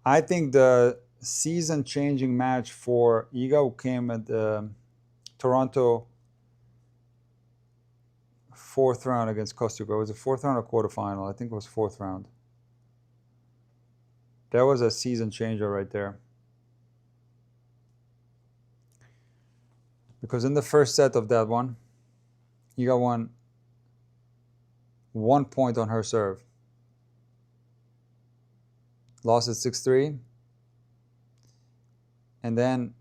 I think the season-changing match for Iga came at the Toronto fourth round against Costa Rica. Was it fourth round or quarterfinal? I think it was fourth round. That was a season changer right there. Because in the first set of that one, Iga won 1 point on her serve. Lost at 6-3. And then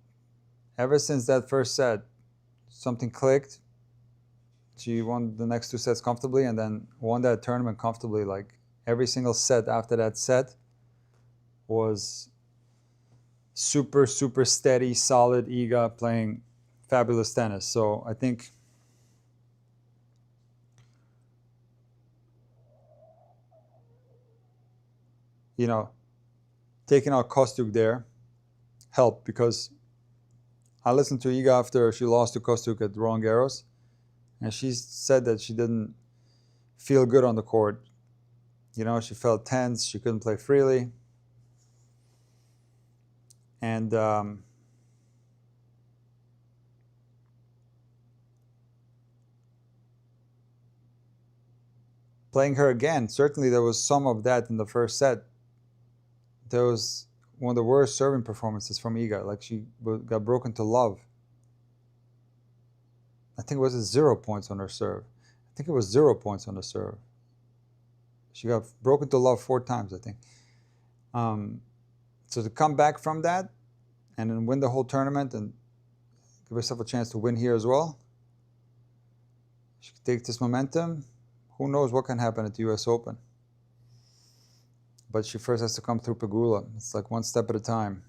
ever since that first set, something clicked. She won the next 2 sets comfortably and then won that tournament comfortably. Like every single set after that set was super, super steady, solid Iga playing fabulous tennis. So I think taking out Kostuk there helped, because I listened to Iga after she lost to Kostuk at Roland Garros, and she said that she didn't feel good on the court. She felt tense, she couldn't play freely. And playing her again, certainly there was some of that in the first set. There was one of the worst serving performances from Iga. Like she got broken to love. I think it was 0 points on her serve. I think it was 0 points on the serve. She got broken to love 4 times, I think. So to come back from that and then win the whole tournament and give herself a chance to win here as well, she could take this momentum. Who knows what can happen at the US Open. But she first has to come through Pegula. It's like one step at a time.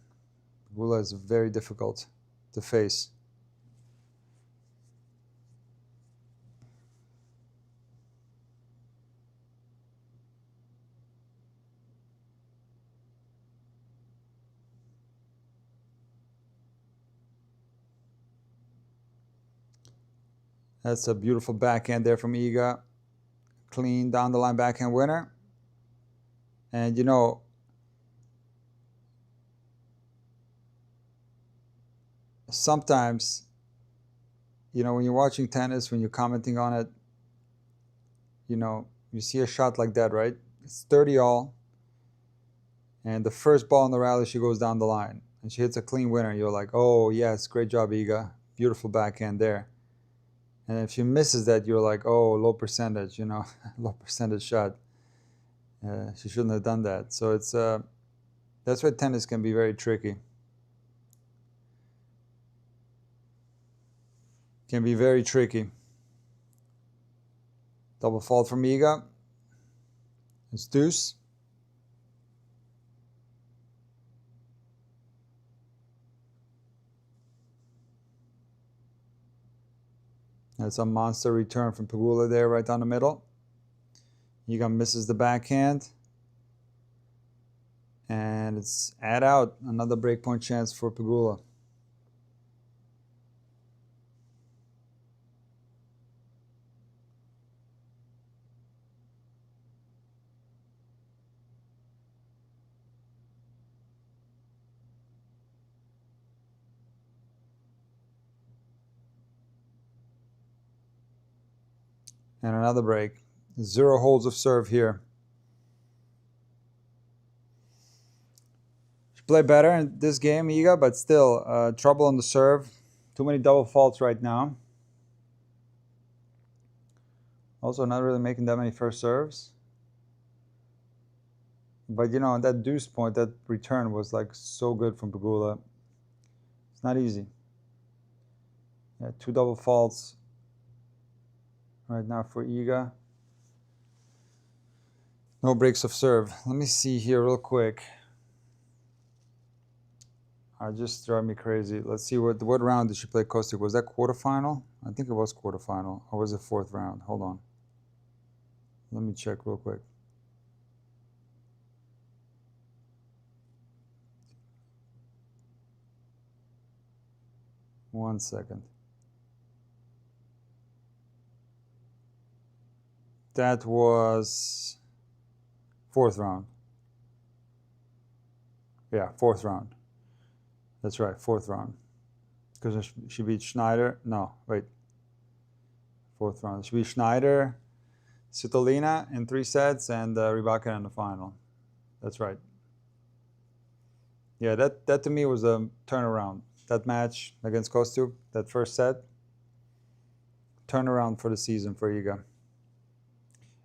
Pegula is very difficult to face. That's a beautiful backhand there from Iga. Clean down the line backhand winner. And sometimes, when you're watching tennis, when you're commenting on it, you see a shot like that, right? It's 30 all. And the first ball in the rally, she goes down the line. And she hits a clean winner. You're like, oh, yes, great job, Iga. Beautiful backhand there. And if she misses that, you're like, oh, low percentage, low percentage shot. She shouldn't have done that. So it's that's why tennis can be very tricky. Can be very tricky. Double fault from Iga. It's deuce. That's a monster return from Pegula there, right down the middle. Iga misses the backhand. And it's add out. Another breakpoint chance for Pegula. And another break. 0 holds of serve here. She played better in this game, Iga, but still trouble on the serve. Too many double faults right now. Also not really making that many first serves. But that deuce point, that return was like so good from Pegula. It's not easy. Yeah, 2 double faults right now for Iga. No breaks of serve. Let me see here real quick. Just drive me crazy. Let's see what round did she play Kostic? Was that quarterfinal? I think it was quarterfinal. Or was it 4th round? Hold on. Let me check real quick. One second. That was 4th round. Yeah, 4th round. That's right, 4th round. Because she beat Schneider. No, wait. 4th round. She beat Schneider, Svitolina in 3 sets, and Rybakina in the final. That's right. Yeah, that to me was a turnaround. That match against Kostyuk, that first set, turnaround for the season for Iga.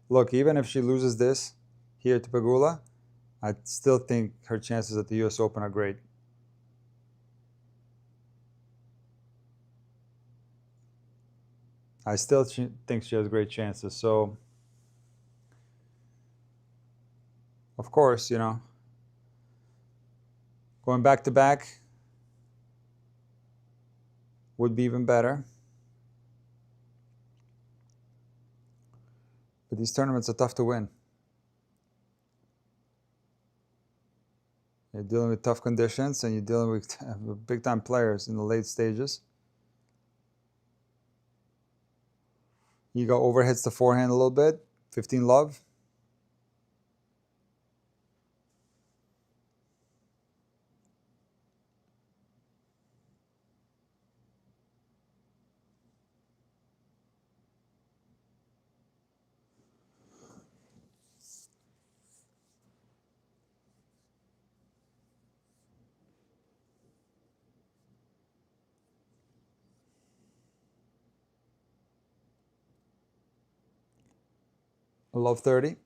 Look, even if she loses this here to Pegula, I still think her chances at the US Open are great. I still think she has great chances. So, of course, you know, going back to back would be even better. But these tournaments are tough to win. You're dealing with tough conditions and you're dealing with big-time players in the late stages. Iga overhits the forehand a little bit. 15 love. Love 30.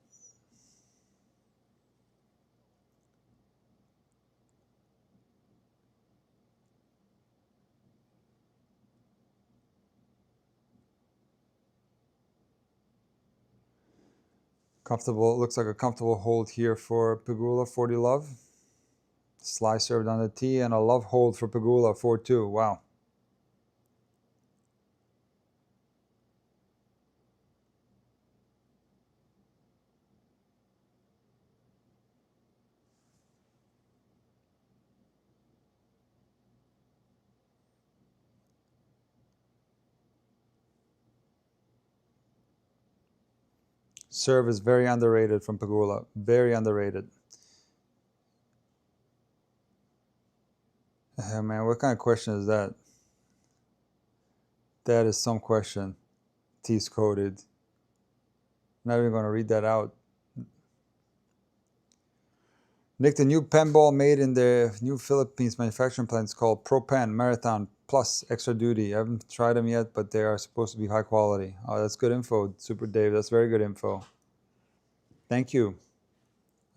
Comfortable, looks like a comfortable hold here for Pegula, 40 love. Sly served on the tee and a love hold for Pegula, 4-2. Wow. Serve is very underrated from Pegula. Very underrated. Man, what kind of question is that? That is some question. T's coded. Not even going to read that out. Nick, the new pen ball made in the new Philippines manufacturing plant is called Proton Marathon Plus Extra Duty. I haven't tried them yet, but they are supposed to be high quality. Oh, that's good info, Super Dave. That's very good info. Thank you.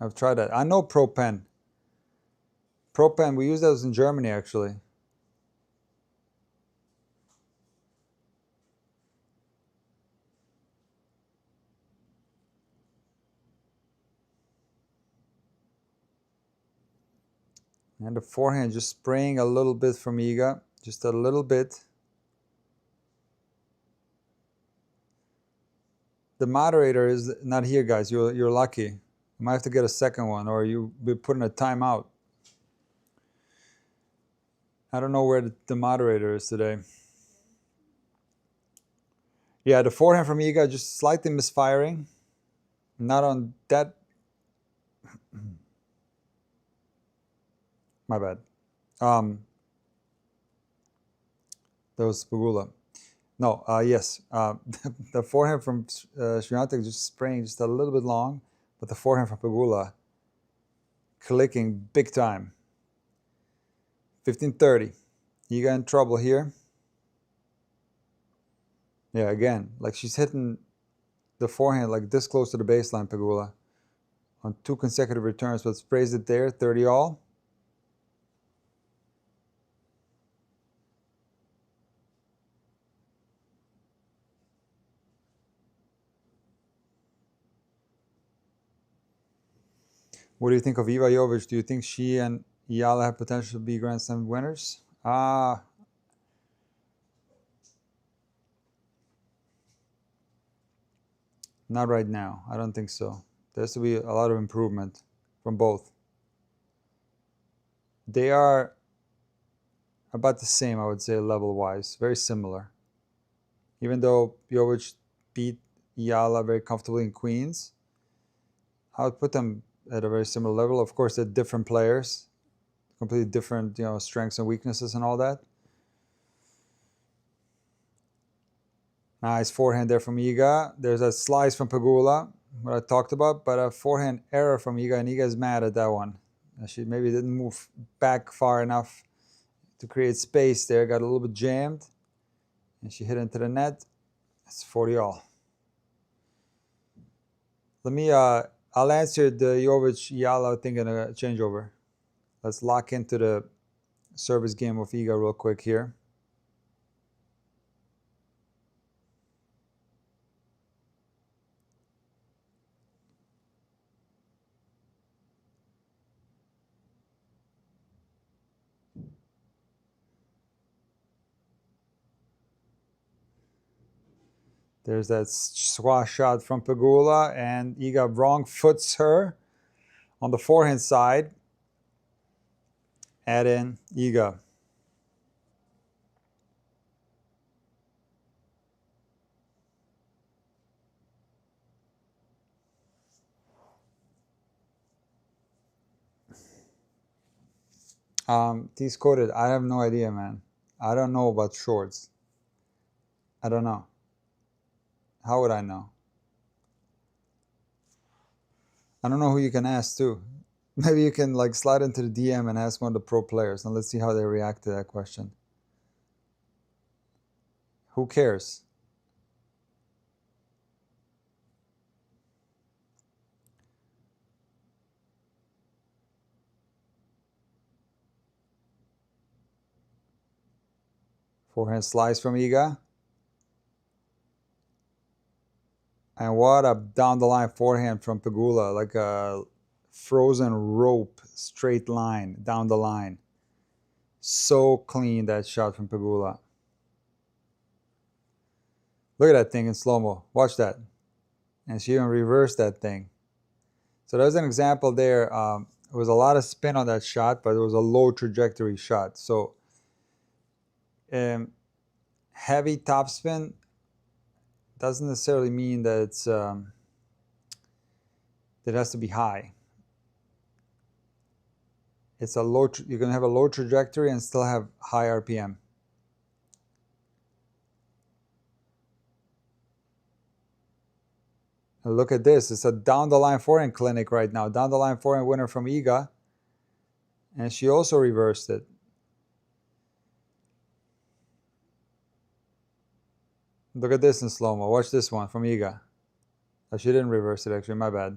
I've tried that. I know Propan. Propan, we use those in Germany, actually. And the forehand just spraying a little bit from Iga. Just a little bit. The moderator is not here, guys. You're lucky. You might have to get a second one, or you'll be put in a timeout. I don't know where the moderator is today. Yeah, the forehand from Iga just slightly misfiring. Not on that. My bad. That was Pegula. No, yes. The forehand from Swiatek just spraying just a little bit long, but the forehand from Pegula clicking big time. 15-30. You got in trouble here. Yeah, again, like she's hitting the forehand like this close to the baseline, Pegula, on 2 consecutive returns, but sprays it there, 30 all. What do you think of Iva Jovic? Do you think she and Iala have potential to be Grand Slam winners? Not right now. I don't think so. There has to be a lot of improvement from both. They are about the same, I would say, level-wise. Very similar. Even though Jovic beat Iala very comfortably in Queens, I would put them at a very similar level. Of course, they're different players. completely different, strengths and weaknesses and all that. Nice forehand there from Iga. There's a slice from Pegula, what I talked about, but a forehand error from Iga, and Iga is mad at that one. She maybe didn't move back far enough to create space there, got a little bit jammed, and she hit into the net. It's 40 all. Let me, I'll answer the Jovic-Yala thing in a changeover. Let's lock into the service game of Iga real quick here. There's that swash shot from Pegula, and Iga wrong foots her on the forehand side. Add in Iga. T's coded. I have no idea, man. I don't know about shorts. I don't know. How would I know? I don't know who you can ask too. Maybe you can like slide into the DM and ask one of the pro players, and let's see how they react to that question. Who cares? Forehand slice from Iga. And what a down the line forehand from Pegula, like a frozen rope, straight line down the line. So clean, that shot from Pegula. Look at that thing in slow-mo. Watch that. And she even reversed that thing. So there's an example there. It was a lot of spin on that shot, but it was a low trajectory shot. So heavy topspin doesn't necessarily mean that it's that it has to be high. It's a low. You can have a low trajectory and still have high RPM. And look at this. It's a down the line forehand clinic right now. Down the line forehand winner from Iga, and she also reversed it. Look at this in slow-mo. Watch this one from Iga. Oh, she didn't reverse it, actually. My bad.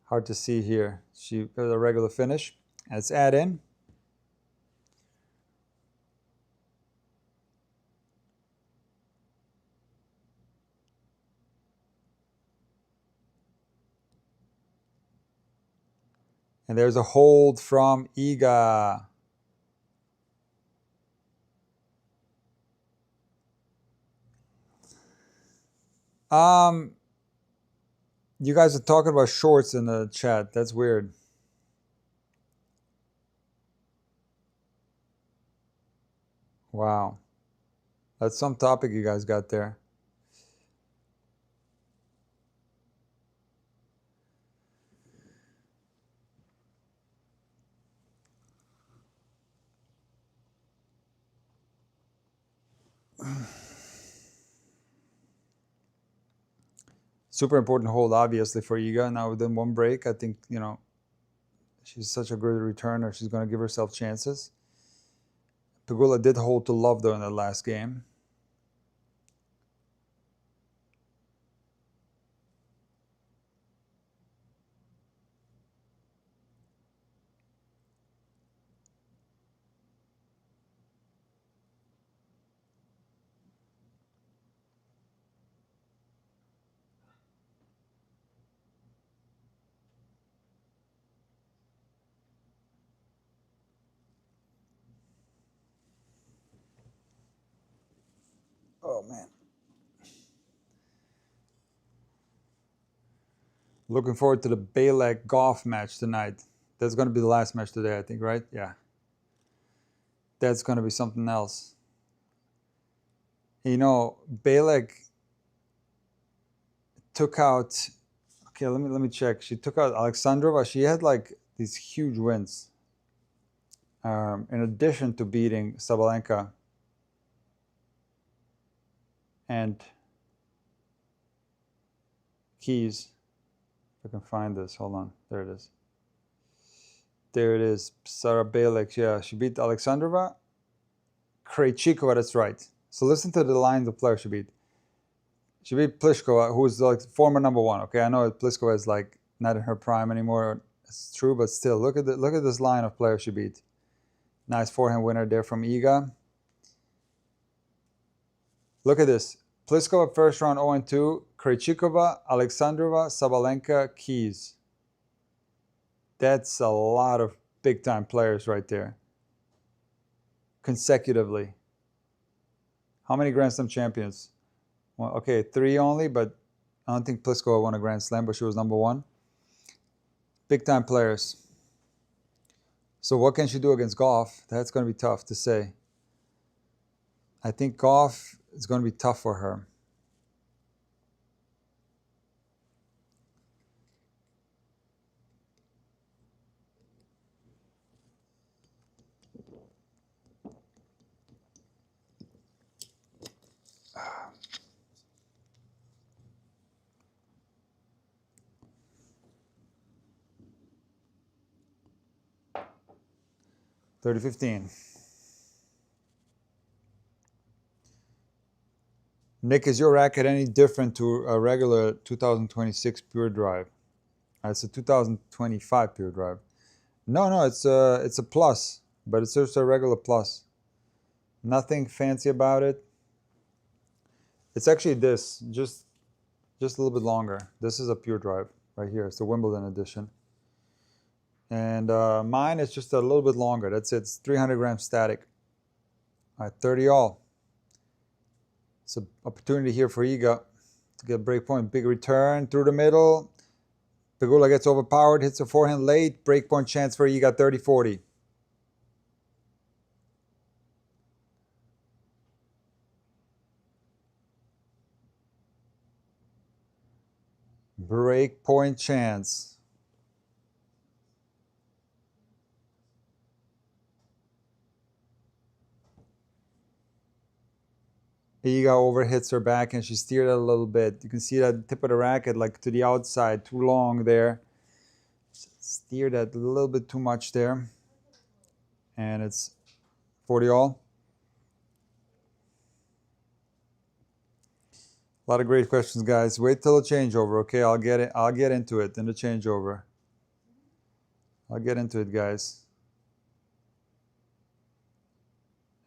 Hard to see here. She got a regular finish. Let's add in. And there's a hold from Iga. You guys are talking about shorts in the chat. That's weird. Wow. That's some topic you guys got there. Super important hold, obviously, for Iga. Now within one break, I think, she's such a good returner. She's going to give herself chances. Pegula did hold to love, though, in the last game. Oh, man. Looking forward to the Baylek golf match tonight. That's going to be the last match today, I think, right? Yeah. That's going to be something else. Baylek took out... Okay, let me check. She took out Alexandrova. She had, like, these huge wins. in addition to beating Sabalenka and Keys. If I can find this, hold on, there it is. There it is, Sara Balic, yeah, she beat Alexandrova. Krejcikova, that's right. So listen to the lines of players she beat. She beat Pliskova, who's like former #1. Okay, I know Pliskova is like not in her prime anymore. It's true, but still, look at this line of players she beat. Nice forehand winner there from Iga. Look at this. Pliskova first round 0-2. Krejcikova, Alexandrova, Sabalenka, Keys. That's a lot of big time players right there. Consecutively. How many Grand Slam champions? Well, okay, 3 only, but I don't think Pliskova won a Grand Slam, but she was #1. Big time players. So what can she do against Goff? That's going to be tough to say. I think Goff is going to be tough for her. $30.15. Nick, is your racket any different to a regular 2026 Pure Drive? It's a 2025 Pure Drive. No, it's a plus, but it's just a regular plus. Nothing fancy about it. It's actually this, just a little bit longer. This is a Pure Drive right here. It's the Wimbledon edition. And mine is just a little bit longer. That's it. It's 300 grams static. All right, 30 all. It's an opportunity here for Iga to get a break point. Big return through the middle. Pegula gets overpowered, hits a forehand late. Break point chance for Iga, 30-40. Break point chance. Iga overhits her back and she steered it a little bit. You can see that tip of the racket like to the outside, too long there. Steered that a little bit too much there. And it's 40 all. A lot of great questions, guys. Wait till the changeover, okay? I'll get into it in the changeover. I'll get into it, guys.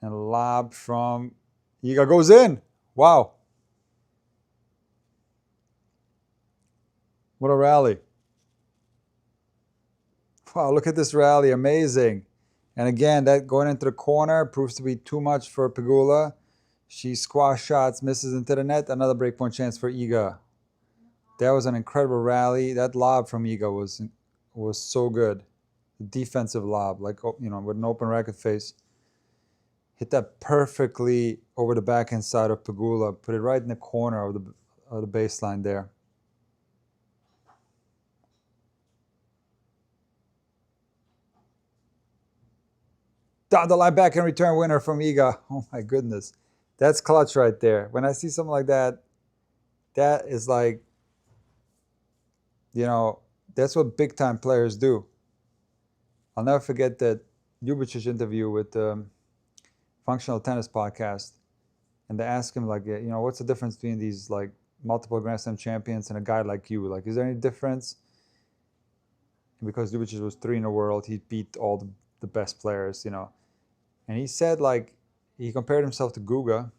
And lob from Iga goes in. Wow. What a rally. Wow, look at this rally. Amazing. And again, that going into the corner proves to be too much for Pegula. She squash shots, misses into the net. Another breakpoint chance for Iga. That was an incredible rally. That lob from Iga was so good. The defensive lob, like, you know, with an open racket face. Hit that perfectly over the backhand side of Pegula. Put it right in the corner of the baseline there. Down the line backhand return winner from Iga. Oh my goodness. That's clutch right there. When I see something like that, that is like, you know, that's what big time players do. I'll never forget that Ljubic's interview with the Functional Tennis Podcast. And they ask him, like, you know, what's the difference between these, like, multiple Grand Slam champions and a guy like you? Like, is there any difference? And because Ljubicic was 3 in the world, he beat all the best players, you know. And he said, like, he compared himself to Guga.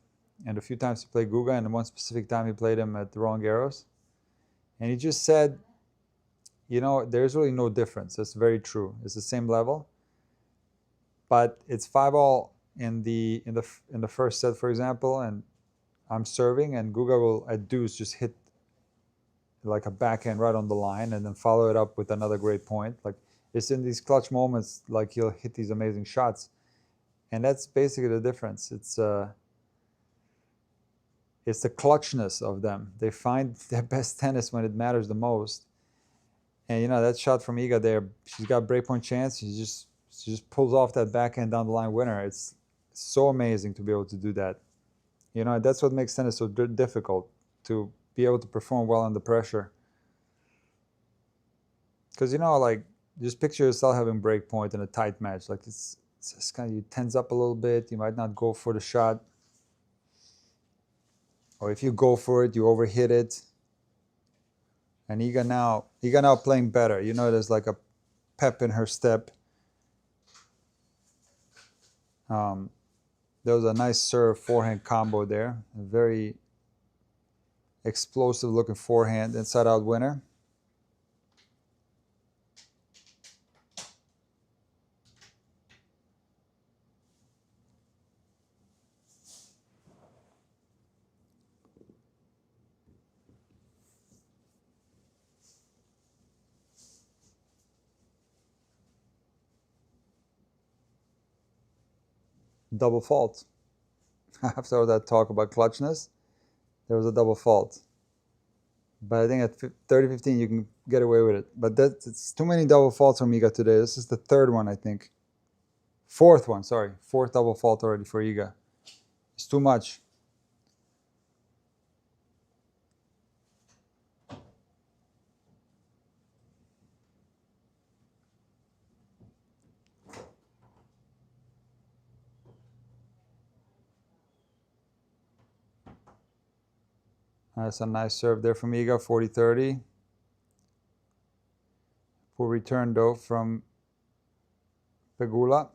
And a few times he played Guga, and one specific time he played him at the Roland Garros. And he just said, you know, there's really no difference. That's very true. It's the same level. But it's 5-all in the first set, for example, and I'm serving, and Guga will at deuce just hit like a backhand right on the line, and then follow it up with another great point. Like, it's in these clutch moments, like, he'll hit these amazing shots, and that's basically the difference. It's the clutchness of them. They find their best tennis when it matters the most. And you know, that shot from Iga there, she's got breakpoint chance. She's She just pulls off that backhand down the line winner. It's so amazing to be able to do that. You know, that's what makes tennis so difficult, to be able to perform well under pressure. Because, you know, like, just picture yourself having break point in a tight match. Like, it's just kind of, you tense up a little bit. You might not go for the shot. Or if you go for it, you overhit it. And Iga now playing better. You know, there's like a pep in her step. There was a nice serve forehand combo there. A very explosive looking forehand inside out winner. Double fault. After that talk about clutchness, there was a double fault. But I think at 30-15 you can get away with it. But it's too many double faults from Iga today. This is the third one, I think. Fourth one, sorry. Fourth double fault already for Iga. It's too much. That's a nice serve there from Iga, 40-30. Full return though from Pegula.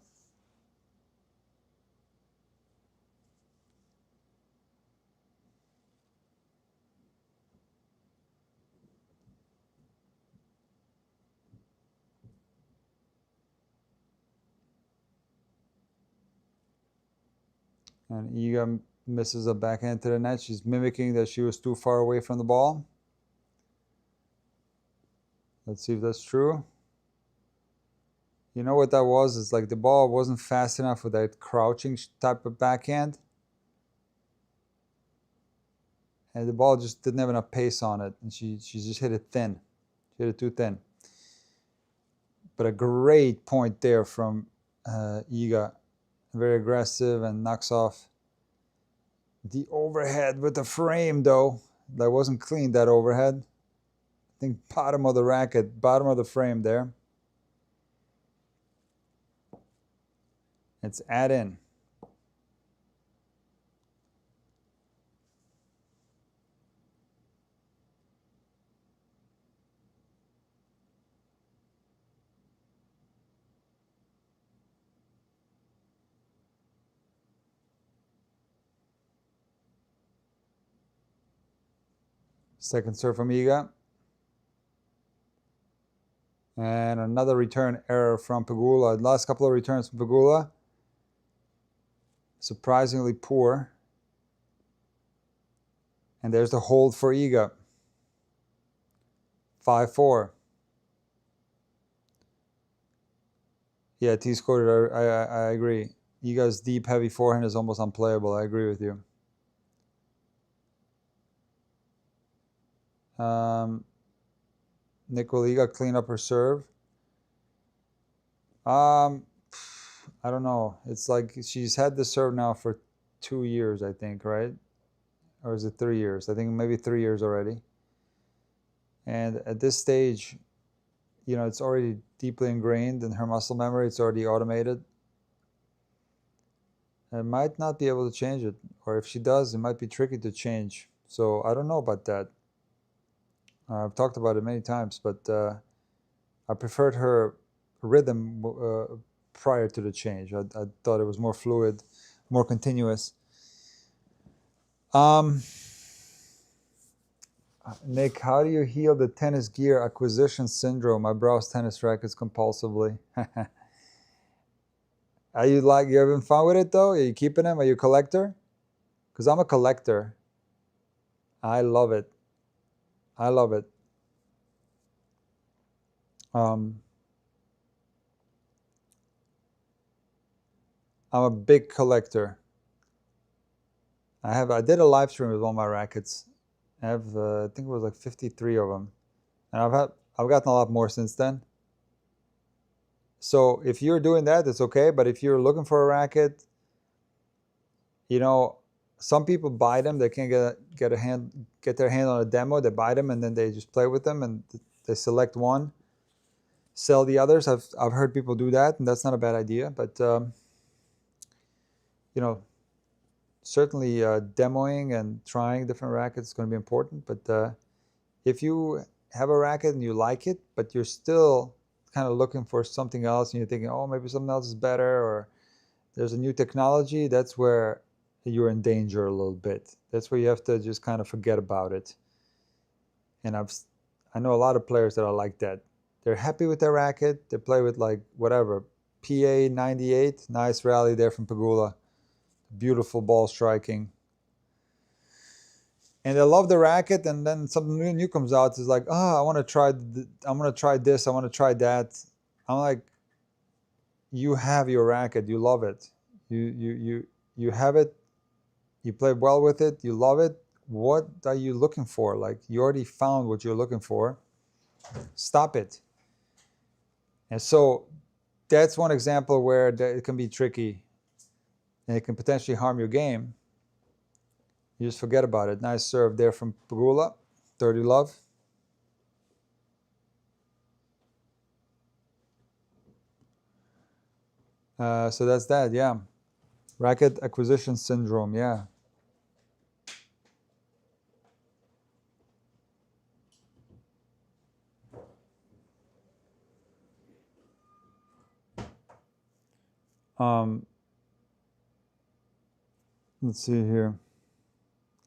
And Iga misses a backhand to the net. She's mimicking that she was too far away from the ball. Let's see if that's true. You know what that was? It's like the ball wasn't fast enough for that crouching type of backhand. And the ball just didn't have enough pace on it. And she just hit it thin. She hit it too thin. But a great point there from Iga. Very aggressive and knocks off the overhead with the frame, though. That wasn't clean, that overhead. I think bottom of the racket, bottom of the frame there. It's add in. Second serve from Iga. And another return error from Pegula. Last couple of returns from Pegula. Surprisingly poor. And there's the hold for Iga. 5-4. Yeah, T-scored. I agree. Iga's deep, heavy forehand is almost unplayable. I agree with you. Nick, will Iga clean up her serve? I don't know. It's like she's had the serve now for 2 years, I think, right? Or is it 3 years? I think maybe 3 years already. And at this stage, you know, it's already deeply ingrained in her muscle memory. It's already automated. And might not be able to change it. Or if she does, it might be tricky to change. So I don't know about that. I've talked about it many times, but I preferred her rhythm prior to the change. I thought it was more fluid, more continuous. Nick, how do you heal the tennis gear acquisition syndrome? I browse tennis rackets compulsively. Are you having fun with it though? Are you keeping them? Are you a collector? Because I'm a collector. I love it. I love it. I'm a big collector. I did a live stream with all my rackets. I have I think it was like 53 of them, and I've gotten a lot more since then. So if you're doing that, it's okay. But if you're looking for a racket, you know, some people buy them. They can't get their hand on a demo. They buy them and then they just play with them and they select one, sell the others. I've heard people do that, and that's not a bad idea. But you know, certainly demoing and trying different rackets is going to be important. But if you have a racket and you like it, but you're still kind of looking for something else and you're thinking, oh, maybe something else is better, or there's a new technology, that's where you're in danger a little bit. That's where you have to just kind of forget about it. And I know a lot of players that are like that. They're happy with their racket. They play with like whatever, PA 98, nice rally there from Pegula. Beautiful ball striking. And they love the racket, and then something new comes out. It's like, oh, I want to try this, I want to try that. I'm like, you have your racket, you love it. You have it, you play well with it, you love it. What are you looking for? Like, you already found what you're looking for. Stop it. And so that's one example where it can be tricky and it can potentially harm your game. You just forget about it. Nice serve there from Pegula. 30 love. So that's that, yeah. Racket acquisition syndrome, yeah. Let's see here.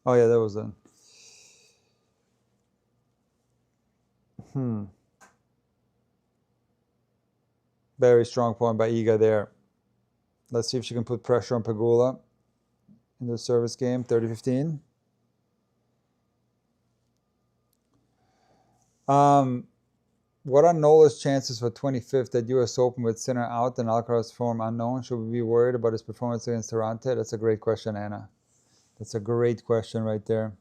Oh yeah, that was it. Very strong point by Iga there. Let's see if she can put pressure on Pegula in the service game. 30-15. What are Nola's chances for 25th at US Open with Sinner out and Alcaraz form unknown? Should we be worried about his performance against Durante? That's a great question, Anna. That's a great question right there.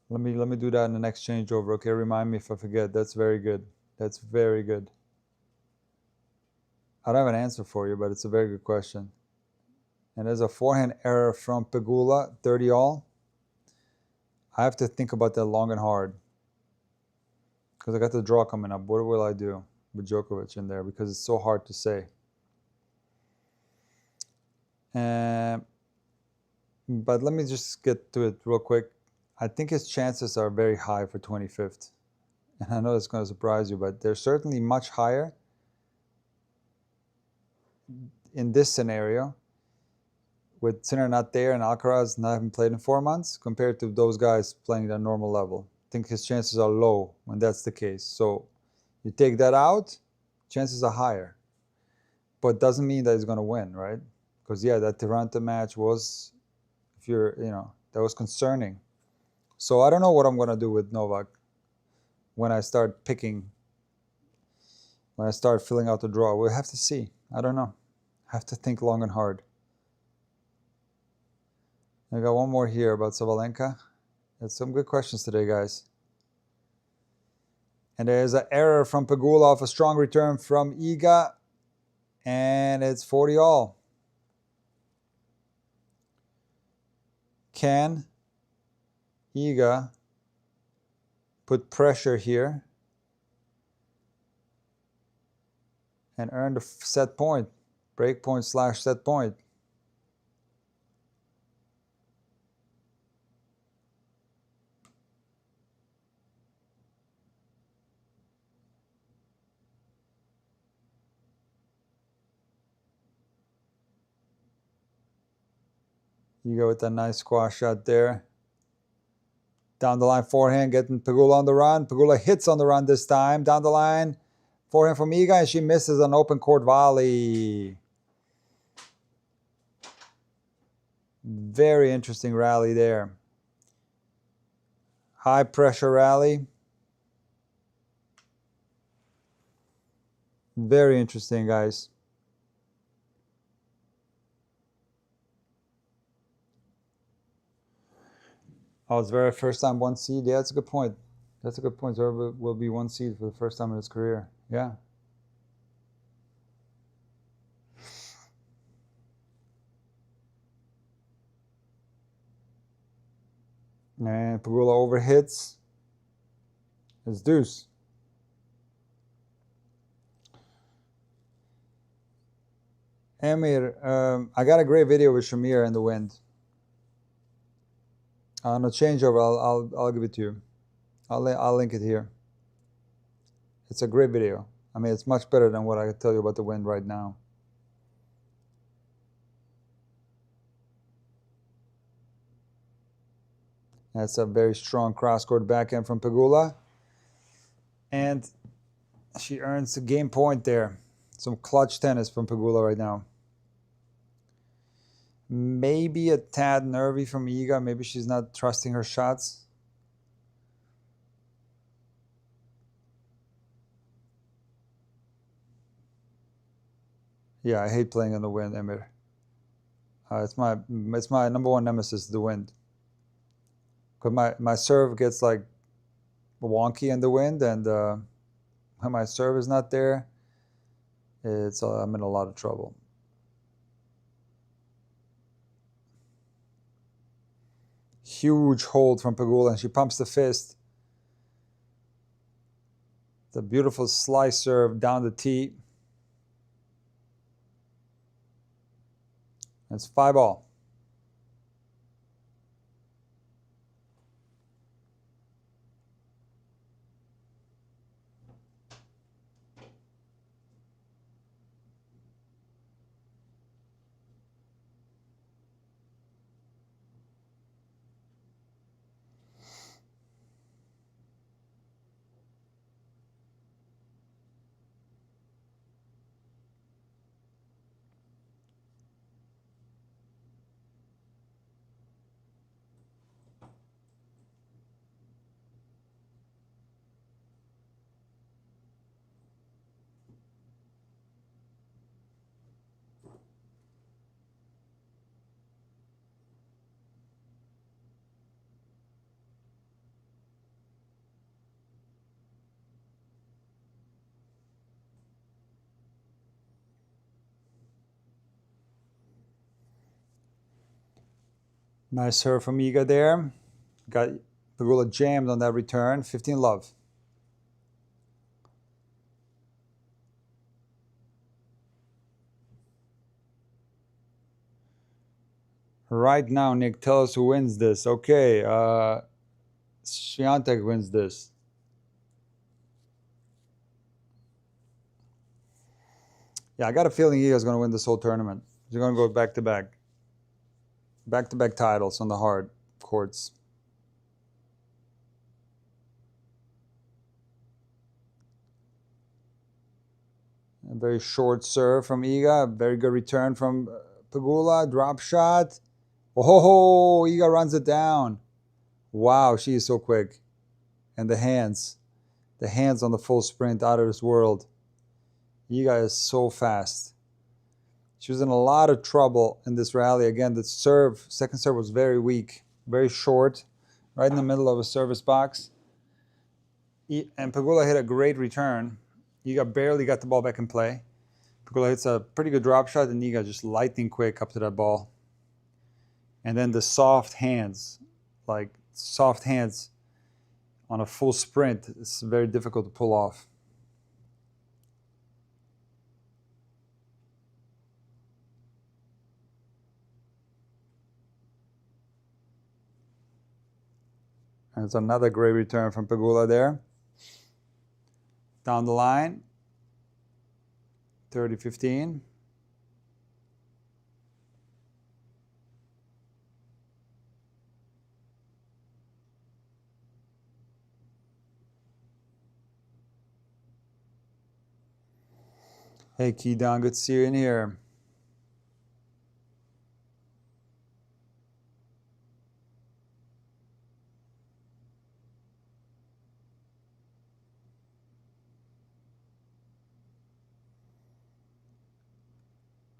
Let me do that in the next changeover. Okay, remind me if I forget. That's very good. That's very good. I don't have an answer for you, but it's a very good question. And there's a forehand error from Pegula, 30 all. I have to think about that long and hard. Because I got the draw coming up. What will I do with Djokovic in there? Because it's so hard to say. But let me just get to it real quick. I think his chances are very high for 25th. And I know it's going to surprise you, but they're certainly much higher in this scenario, with Sinner not there and Alcaraz not having played in 4 months, compared to those guys playing at a normal level. I think his chances are low when that's the case. So you take that out, chances are higher. But doesn't mean that he's going to win, right? Because, yeah, that Toronto match was, that was concerning. So I don't know what I'm going to do with Novak when I start filling out the draw. We'll have to see. I don't know. Have to think long and hard. I got one more here about Sabalenka. That's some good questions today, guys. And there's an error from Pegula off a strong return from Iga. And it's 40 all. Can Iga put pressure here and earn the set point, break point / set point? Iga with a nice squash shot there. Down the line forehand, getting Pegula on the run. Pegula hits on the run this time. Down the line, forehand from Iga, and she misses an open court volley. Very interesting rally there. High pressure rally. Very interesting, guys. Oh, it's very first time one seed. Yeah, that's a good point. That's a good point. Zverev will be 1 seed for the first time in his career. Yeah. And Pegula overhits. It's deuce. Emir, I got a great video with Shamir in the wind. On a changeover, I'll give it to you. I'll link it here. It's a great video. I mean, it's much better than what I could tell you about the wind right now. That's a very strong cross-court backhand from Pegula. And she earns a game point there. Some clutch tennis from Pegula right now. Maybe a tad nervy from Iga. Maybe she's not trusting her shots. Yeah, I hate playing in the wind, Emir. It's my number one nemesis, the wind. Because my serve gets like wonky in the wind, and when my serve is not there, I'm in a lot of trouble. Huge hold from Pegula, and she pumps the fist. It's a beautiful slice serve down the tee. It's 5-all. Nice serve from Iga there. Got Pegula jammed on that return. 15-love. Right now, Nick, tell us who wins this. Okay, Swiatek wins this. Yeah, I got a feeling Iga's going to win this whole tournament. She's going to go back-to-back. Back-to-back titles on the hard courts. A very short serve from Iga. Very good return from Pegula. Drop shot. Oh, Iga runs it down. Wow, she is so quick. And the hands on the full sprint, out of this world. Iga is so fast. She was in a lot of trouble in this rally. Again, the second serve was very weak, very short, right in the middle of a service box. And Pegula hit a great return. Iga barely got the ball back in play. Pegula hits a pretty good drop shot, and Iga just lightning quick up to that ball. And then the soft hands on a full sprint, it's very difficult to pull off. And it's another great return from Pegula there. Down the line, 30-15. Hey, Keydon, good to see you in here.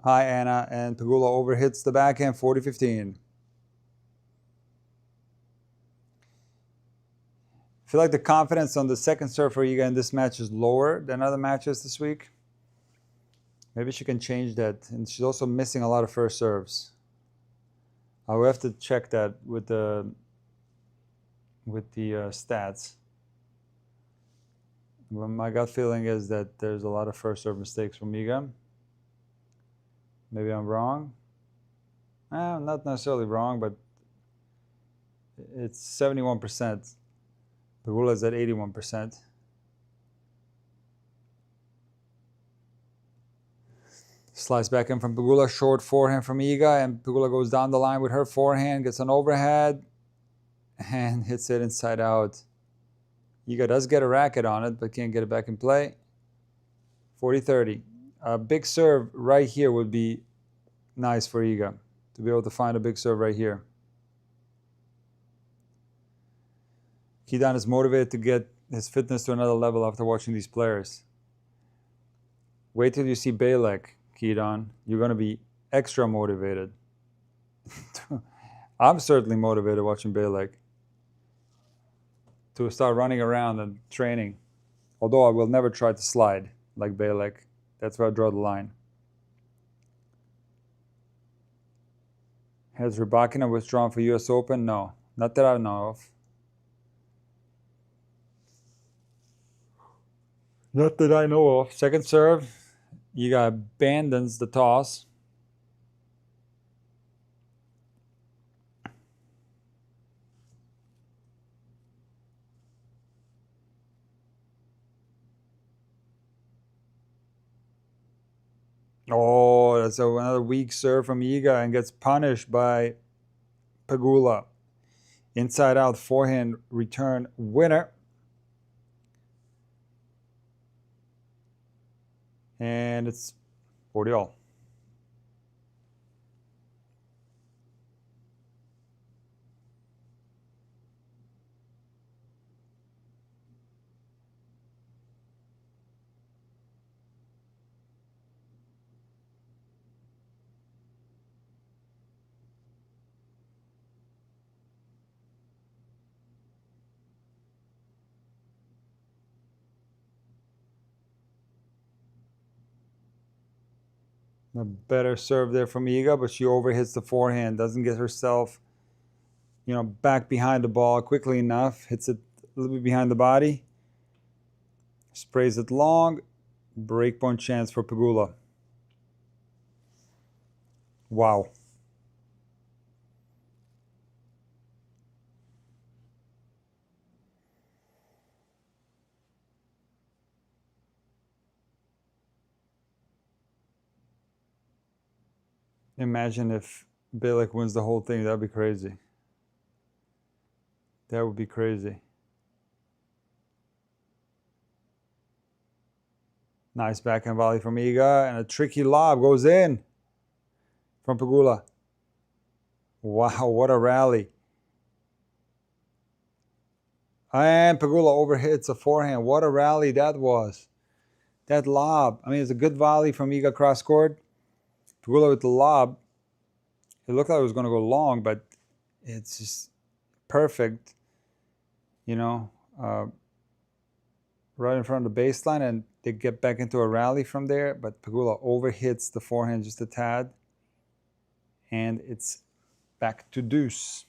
Hi, Anna, and Pegula overhits the backhand, 40-15. I feel like the confidence on the second serve for Iga in this match is lower than other matches this week. Maybe she can change that. And she's also missing a lot of first serves. I will have to check that with the stats. Well, my gut feeling is that there's a lot of first serve mistakes from Iga. Maybe I'm wrong. Not necessarily wrong, but it's 71%. Pegula is at 81%. Slice back in from Pegula, short forehand from Iga, and Pegula goes down the line with her forehand, gets an overhead, and hits it inside out. Iga does get a racket on it, but can't get it back in play. 40-30. A big serve right here would be nice for Iga, to be able to find a big serve right here. Kidan is motivated to get his fitness to another level after watching these players. Wait till you see Bejlek, Kidan. You're going to be extra motivated. I'm certainly motivated watching Bejlek to start running around and training. Although I will never try to slide like Bejlek. That's where I draw the line. Has Rybakina withdrawn for US Open? No, not that I know of. Not that I know of. Second serve, Iga abandons the toss. Oh, that's another weak serve from Iga and gets punished by Pegula. Inside out forehand return winner. And it's 40-all. A better serve there from Iga, but she overhits the forehand, doesn't get herself, back behind the ball quickly enough, hits it a little bit behind the body, sprays it long, breakpoint chance for Pegula. Wow. Imagine if Bejlek wins the whole thing. That would be crazy. That would be crazy. Nice backhand volley from Iga, and a tricky lob goes in from Pegula. Wow, what a rally. And Pegula overhits a forehand. What a rally that was. That lob. I mean, it's a good volley from Iga cross court. Pegula with the lob. It looked like it was going to go long, but it's just perfect, right in front of the baseline, and they get back into a rally from there, but Pegula overhits the forehand just a tad, and it's back to deuce.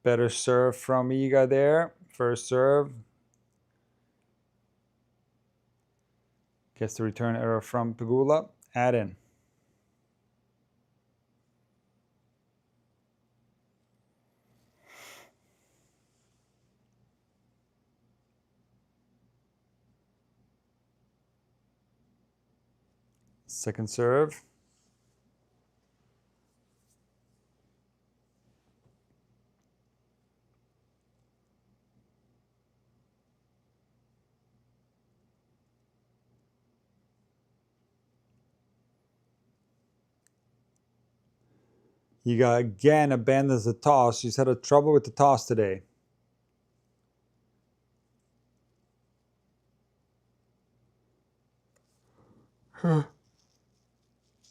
Better serve from Iga there. First serve. Gets the return error from Pegula. Add in. Second serve. Iga again abandons the toss. She's had a trouble with the toss today.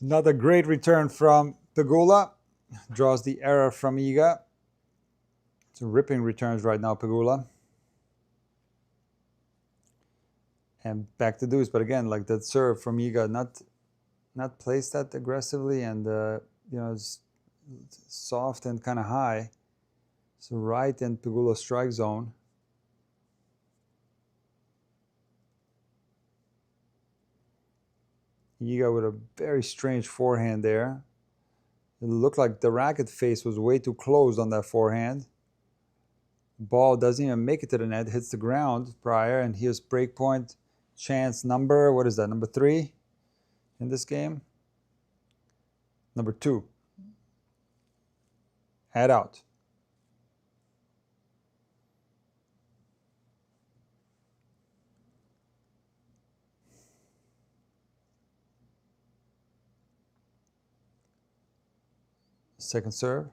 Another great return from Pegula. Draws the error from Iga. It's ripping returns right now, Pegula. And back to deuce, but again, like that serve from Iga, not placed that aggressively, and you know, it's soft and kind of high. So right in Pegula's strike zone. Iga with a very strange forehand there. It looked like the racket face was way too closed on that forehand. Ball doesn't even make it to the net, hits the ground prior, and here's breakpoint chance number, what is that, number 3 in this game? Number 2. Head out. Second serve.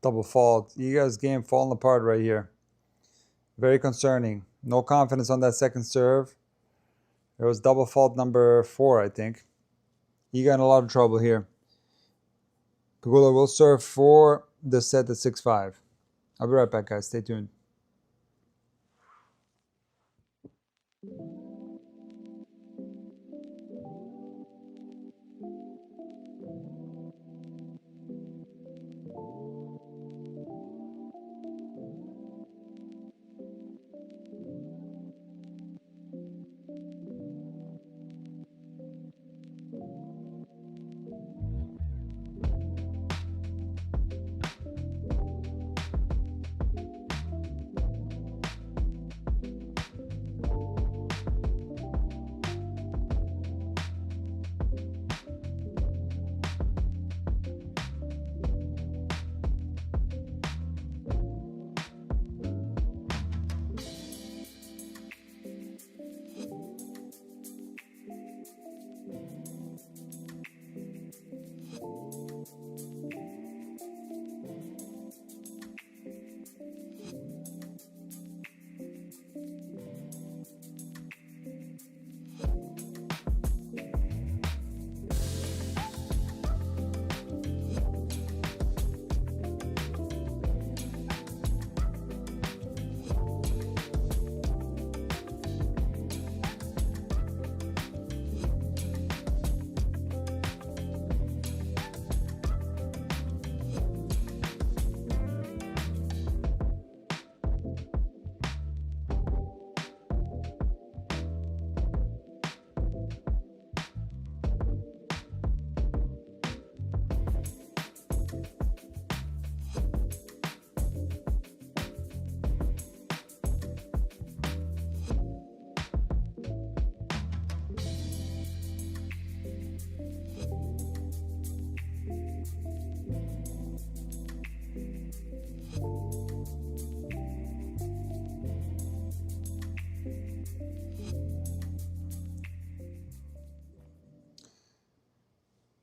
Double fault. Iga's game falling apart right here. Very concerning. No confidence on that second serve. There was double fault number 4, I think. Iga in a lot of trouble here. Pegula will serve for the set at 6-5. I'll be right back, guys. Stay tuned.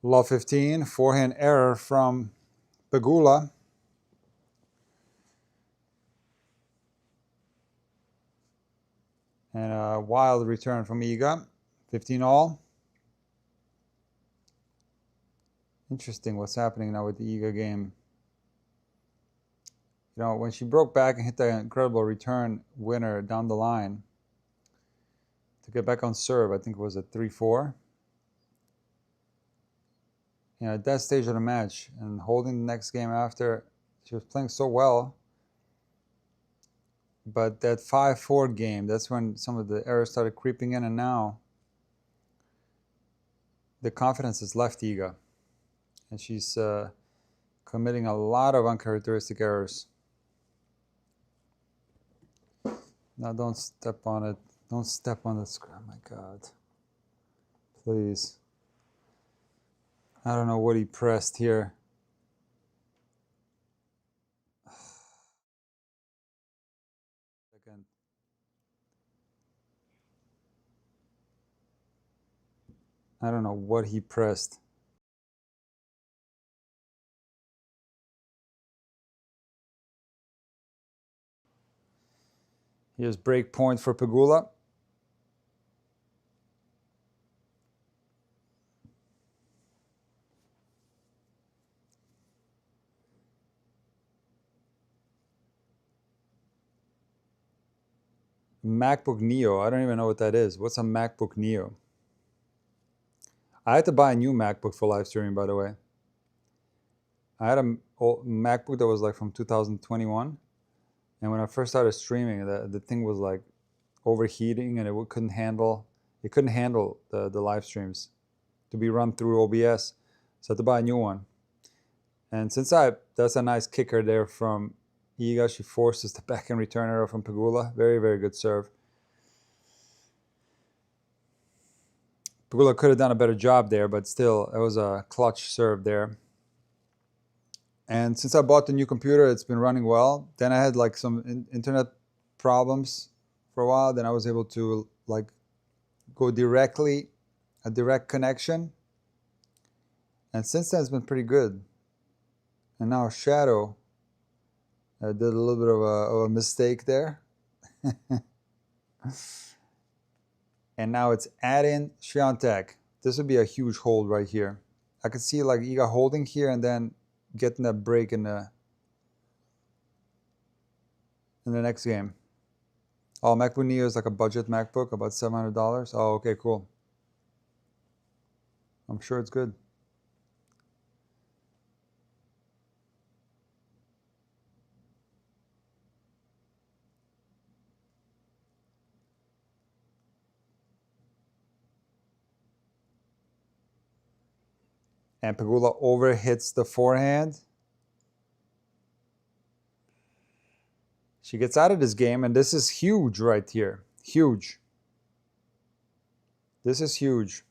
Law 15, forehand error from Pegula. And a wild return from Iga. 15 all. Interesting what's happening now with the Iga game. You know, when she broke back and hit that incredible return winner down the line to get back on serve, I think it was a 3-4. You know, at that stage of the match and holding the next game after, she was playing so well. But that 5-4 game, that's when some of the errors started creeping in, and now the confidence has left Iga. And she's committing a lot of uncharacteristic errors. Now don't step on it. Don't step on the screen. Oh my God. Please. I don't know what he pressed here. Second. I don't know what he pressed. Here's break point for Pegula. MacBook Neo. I don't even know what that is. What's a MacBook Neo? I had to buy a new MacBook for live streaming, by the way. I had a old MacBook that was like from 2021. And when I first started streaming, the thing was like overheating and it couldn't handle the live streams to be run through OBS. So I had to buy a new one. And that's a nice kicker there from Iga. She forces the backhand return arrow from Pegula. Very, very good serve. Pegula could have done a better job there, but still, it was a clutch serve there. And since I bought the new computer, it's been running well. Then I had like some internet problems for a while. Then I was able to like go a direct connection. And since then, it's been pretty good. And now Shadow did a little bit of a mistake there. And now it's add-in Swiatek. This would be a huge hold right here. I could see like Iga holding here and then getting that break in the next game. Oh, MacBook Neo is like a budget MacBook, about $700. Oh, okay, cool. I'm sure it's good. And Pegula overhits the forehand. She gets out of this game, and this is huge right here. Huge. This is huge.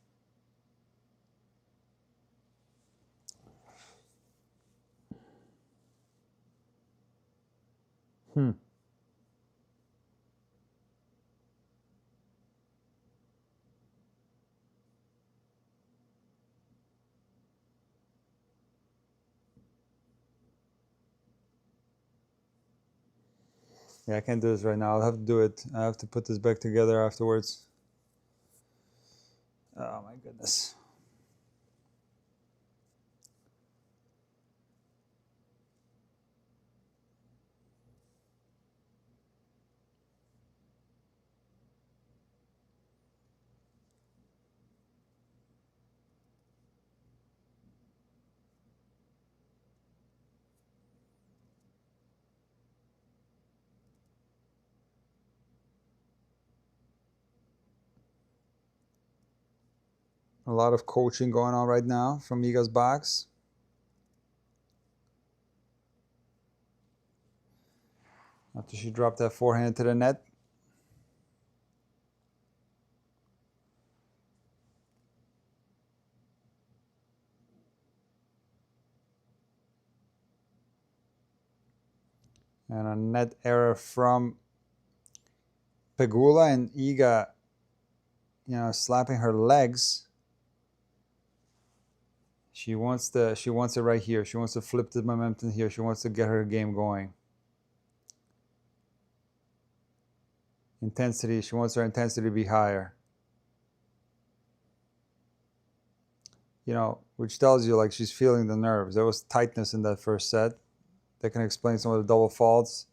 Yeah, I can't do this right now. I'll have to do it. I have to put this back together afterwards. Oh my goodness. A lot of coaching going on right now from Iga's box. After she dropped that forehand to the net. And a net error from Pegula, and Iga, slapping her legs. She wants it right here. She wants to flip the momentum here. She wants to get her game going. Intensity. She wants her intensity to be higher. Which tells you like she's feeling the nerves. There was tightness in that first set. That can explain some of the double faults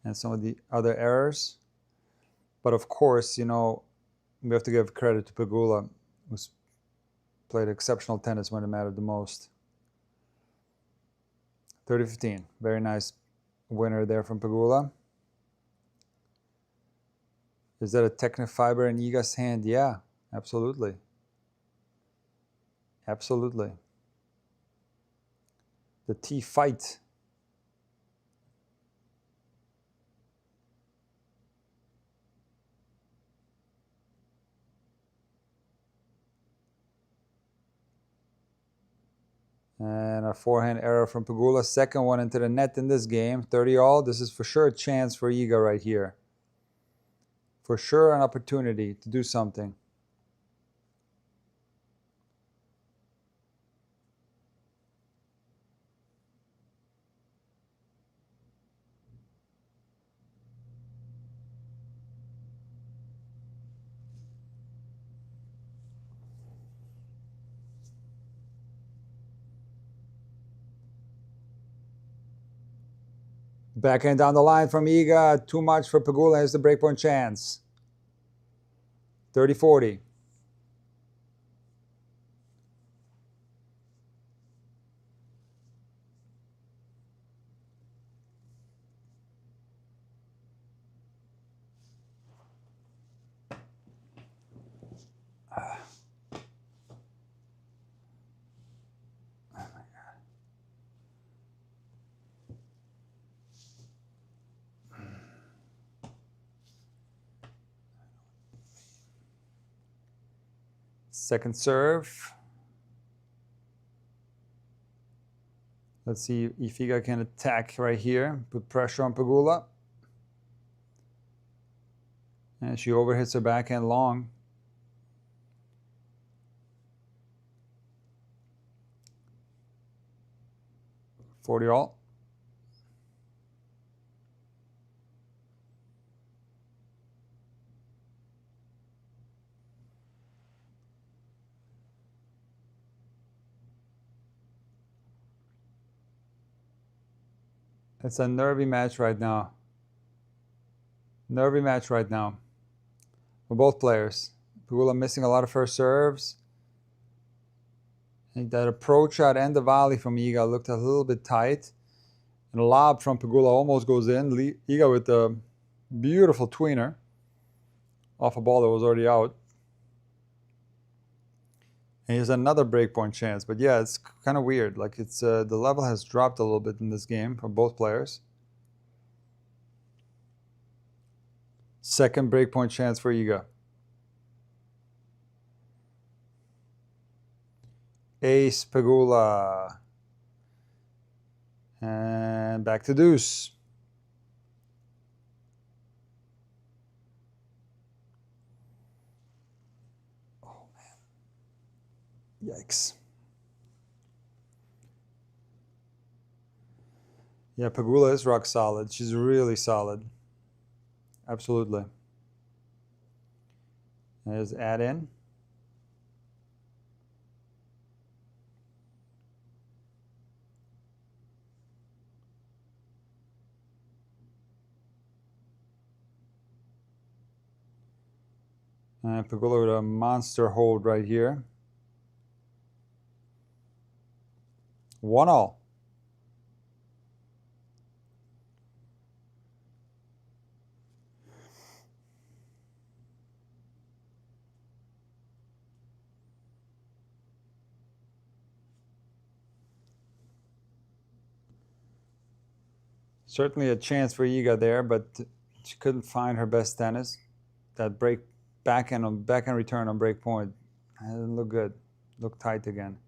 and some of the other errors. But of course, we have to give credit to Pegula, who's played exceptional tennis when it mattered the most. 30-15. Very nice winner there from Pegula. Is that a Technifiber in Iga's hand? Yeah, absolutely. Absolutely. The T fight. And a forehand error from Pegula. Second one into the net in this game. 30-all. This is for sure a chance for Iga right here. For sure an opportunity to do something. Backhand down the line from Iga. Too much for Pegula. Here's the breakpoint chance. 30-40. Second serve. Let's see if Iga can attack right here. Put pressure on Pegula. And she overhits her backhand long. $40 all. It's a nervy match right now. Nervy match right now for both players. Pegula missing a lot of first serves. I think that approach shot and the volley from Iga looked a little bit tight. And a lob from Pegula almost goes in. Iga with a beautiful tweener off a ball that was already out. And here's another breakpoint chance. But yeah, it's kind of weird. Like it's the level has dropped a little bit in this game for both players. Second breakpoint chance for Iga. Ace Pegula. And back to deuce. Oh, man. Yikes. Yeah, Pegula is rock solid. She's really solid. Absolutely. There's add in. And Pegula with a monster hold right here. 1-all. Certainly a chance for Iga there, but she couldn't find her best tennis. That backhand return on break point. It didn't look good. Looked tight again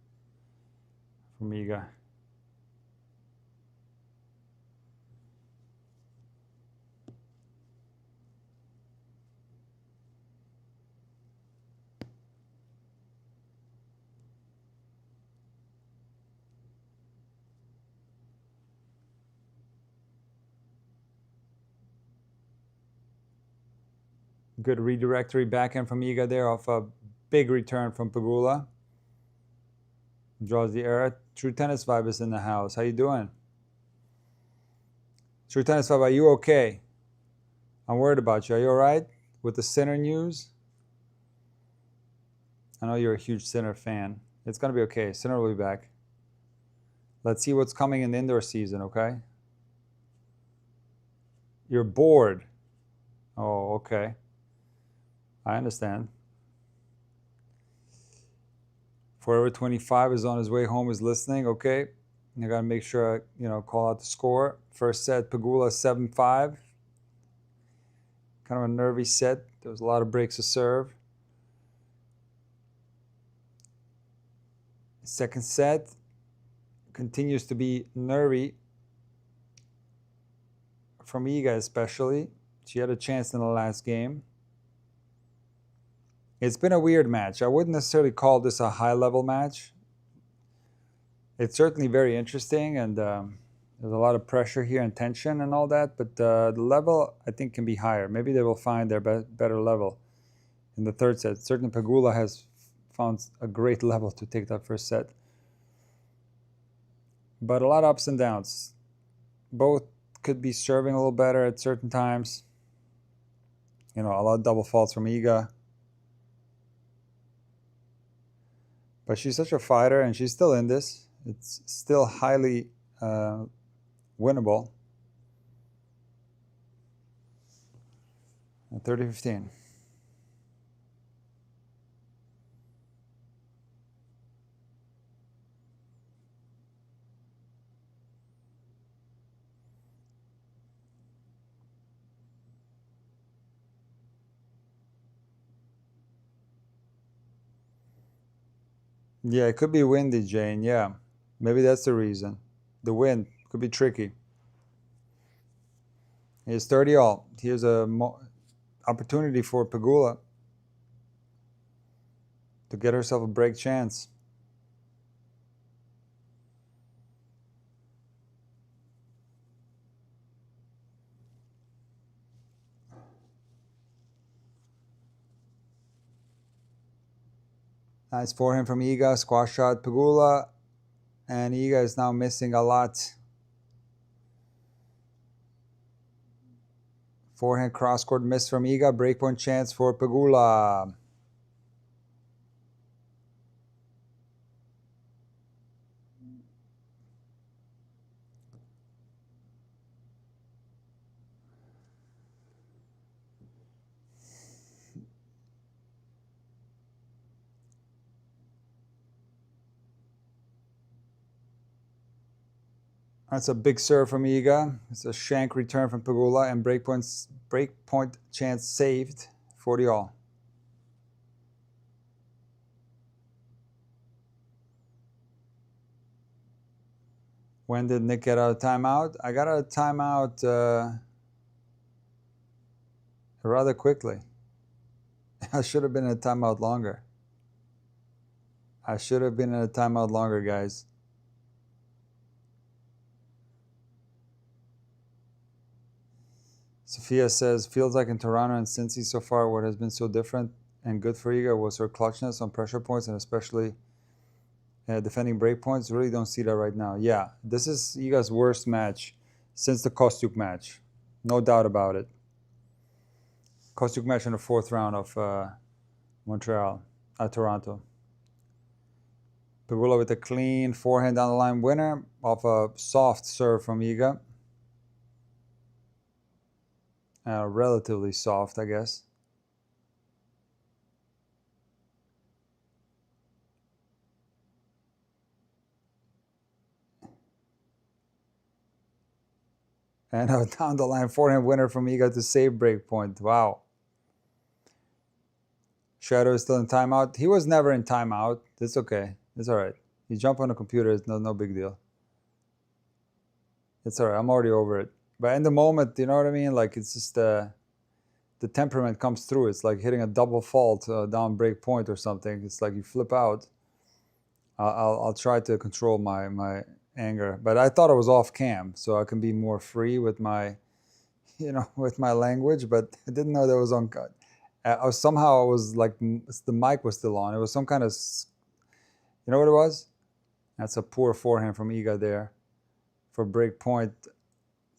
from Iga. Good redirectory backhand from Iga there off a big return from Pegula. Draws the error. True Tennis Vibe is in the house. How you doing? True Tennis Vibe, are you okay? I'm worried about you. Are you all right with the Sinner news? I know you're a huge Sinner fan. It's going to be okay. Sinner will be back. Let's see what's coming in the indoor season, okay? You're bored. Oh, okay. I understand. Forever 25 is on his way home, is listening. Okay. I got to make sure I, call out the score. First set, Pegula 7-5. Kind of a nervy set. There was a lot of breaks to serve. Second set continues to be nervy from Iga especially. She had a chance in the last game. It's been a weird match. I wouldn't necessarily call this a high-level match. It's certainly very interesting, and there's a lot of pressure here and tension and all that, but the level, I think, can be higher. Maybe they will find their better level in the third set. Certainly Pegula has found a great level to take that first set. But a lot of ups and downs. Both could be serving a little better at certain times. You know, a lot of double faults from Iga. But she's such a fighter, and she's still in this. It's still highly winnable. 30-15. Yeah, it could be windy, Jane. Yeah, maybe that's the reason. The wind could be tricky. Here's 30 all. Here's a opportunity for Pegula to get herself a break chance. Nice forehand from Iga, squash shot Pegula, and Iga is now missing a lot. Forehand cross-court miss from Iga, breakpoint chance for Pegula. That's a big serve from Iga. It's a shank return from Pegula, and breakpoint chance saved. 40 all. When did Nick get out of timeout? I got out of timeout rather quickly. I should have been in a timeout longer. I should have been in a timeout longer, guys. Sophia says, feels like in Toronto and Cincy so far, what has been so different and good for Iga was her clutchness on pressure points, and especially defending break points. Really don't see that right now. Yeah, this is Iga's worst match since the Kostyuk match. No doubt about it. Kostyuk match in the 4th round of Toronto. Pegula with a clean forehand down the line winner off a soft serve from Iga. Relatively soft, I guess. And a down the line forehand winner from Iga to save break point. Wow. Shadow is still in timeout. He was never in timeout. It's okay. It's all right. You jump on the computer, it's no big deal. It's all right. I'm already over it. But in the moment, you know what I mean? Like, it's just the temperament comes through. It's like hitting a double fault down break point or something. It's like you flip out. I'll try to control my anger. But I thought it was off cam, so I can be more free with my, with my language. But I didn't know that was on cut. Somehow I was like, the mic was still on. It was some kind of, you know what it was? That's a poor forehand from Iga there for break point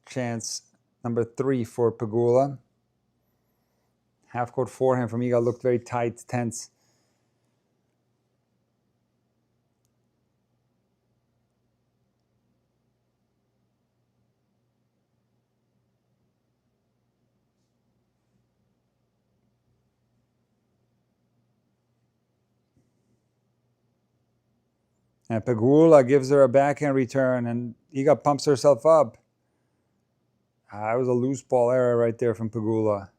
chance number 3 for Pegula. Half-court forehand from Iga looked very tight, tense. And Pegula gives her a backhand return, and Iga pumps herself up. That was a loose ball error right there from Pegula.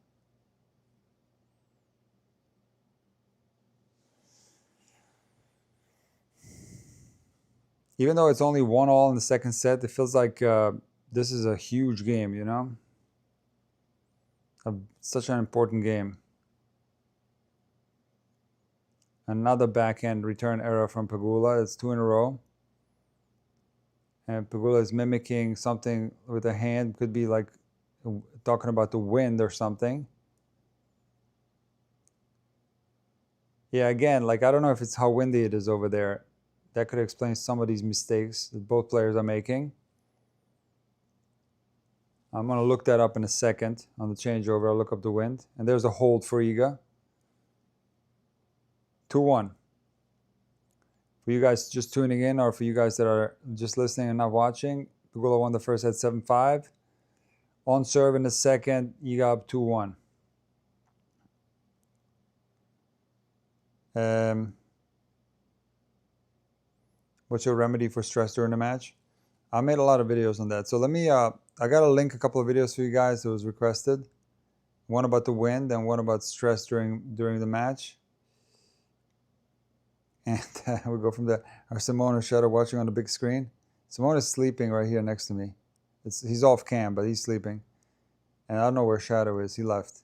Even though it's only 1-all in the second set, it feels like this is a huge game, you know? Such an important game. Another backhand return error from Pegula. It's 2 in a row. And Pegula is mimicking something with a hand. Could be like talking about the wind or something. Yeah, again, like I don't know if it's how windy it is over there. That could explain some of these mistakes that both players are making. I'm going to look that up in a second on the changeover. I'll look up the wind. And there's a hold for Iga. 2-1. For you guys just tuning in, or for you guys that are just listening and not watching, Pegula won the first set 7-5. On serve in the second, Iga up 2-1. What's your remedy for stress during the match? I made a lot of videos on that. So let me, I got to link a couple of videos for you guys that was requested. One about the wind and one about stress during the match. And we'll go from there. Our Simone and Shadow watching on the big screen. Simone is sleeping right here next to me. He's off cam, but he's sleeping. And I don't know where Shadow is. He left.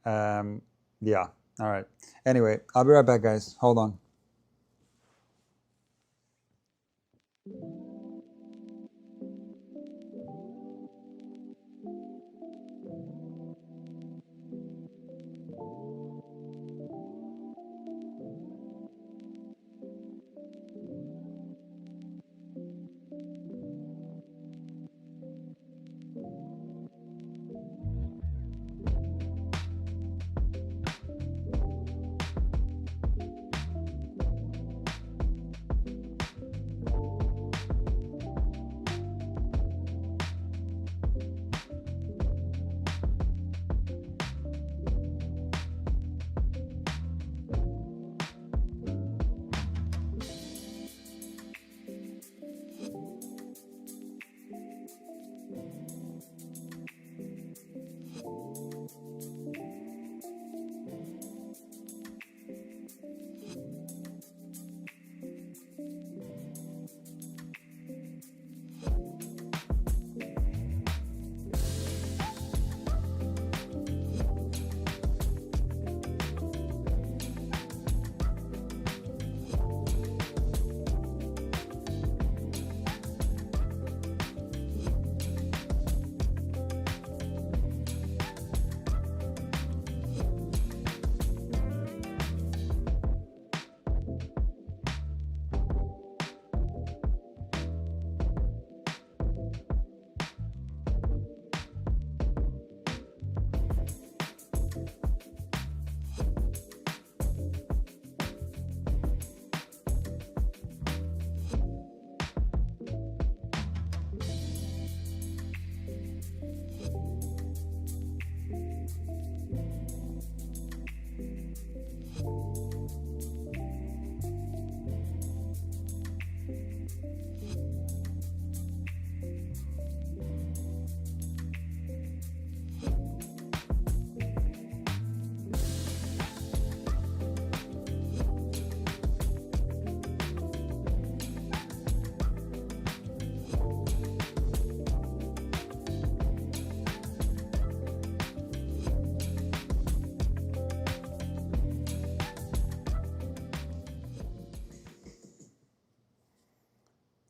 Yeah. All right. Anyway, I'll be right back, guys. Hold on.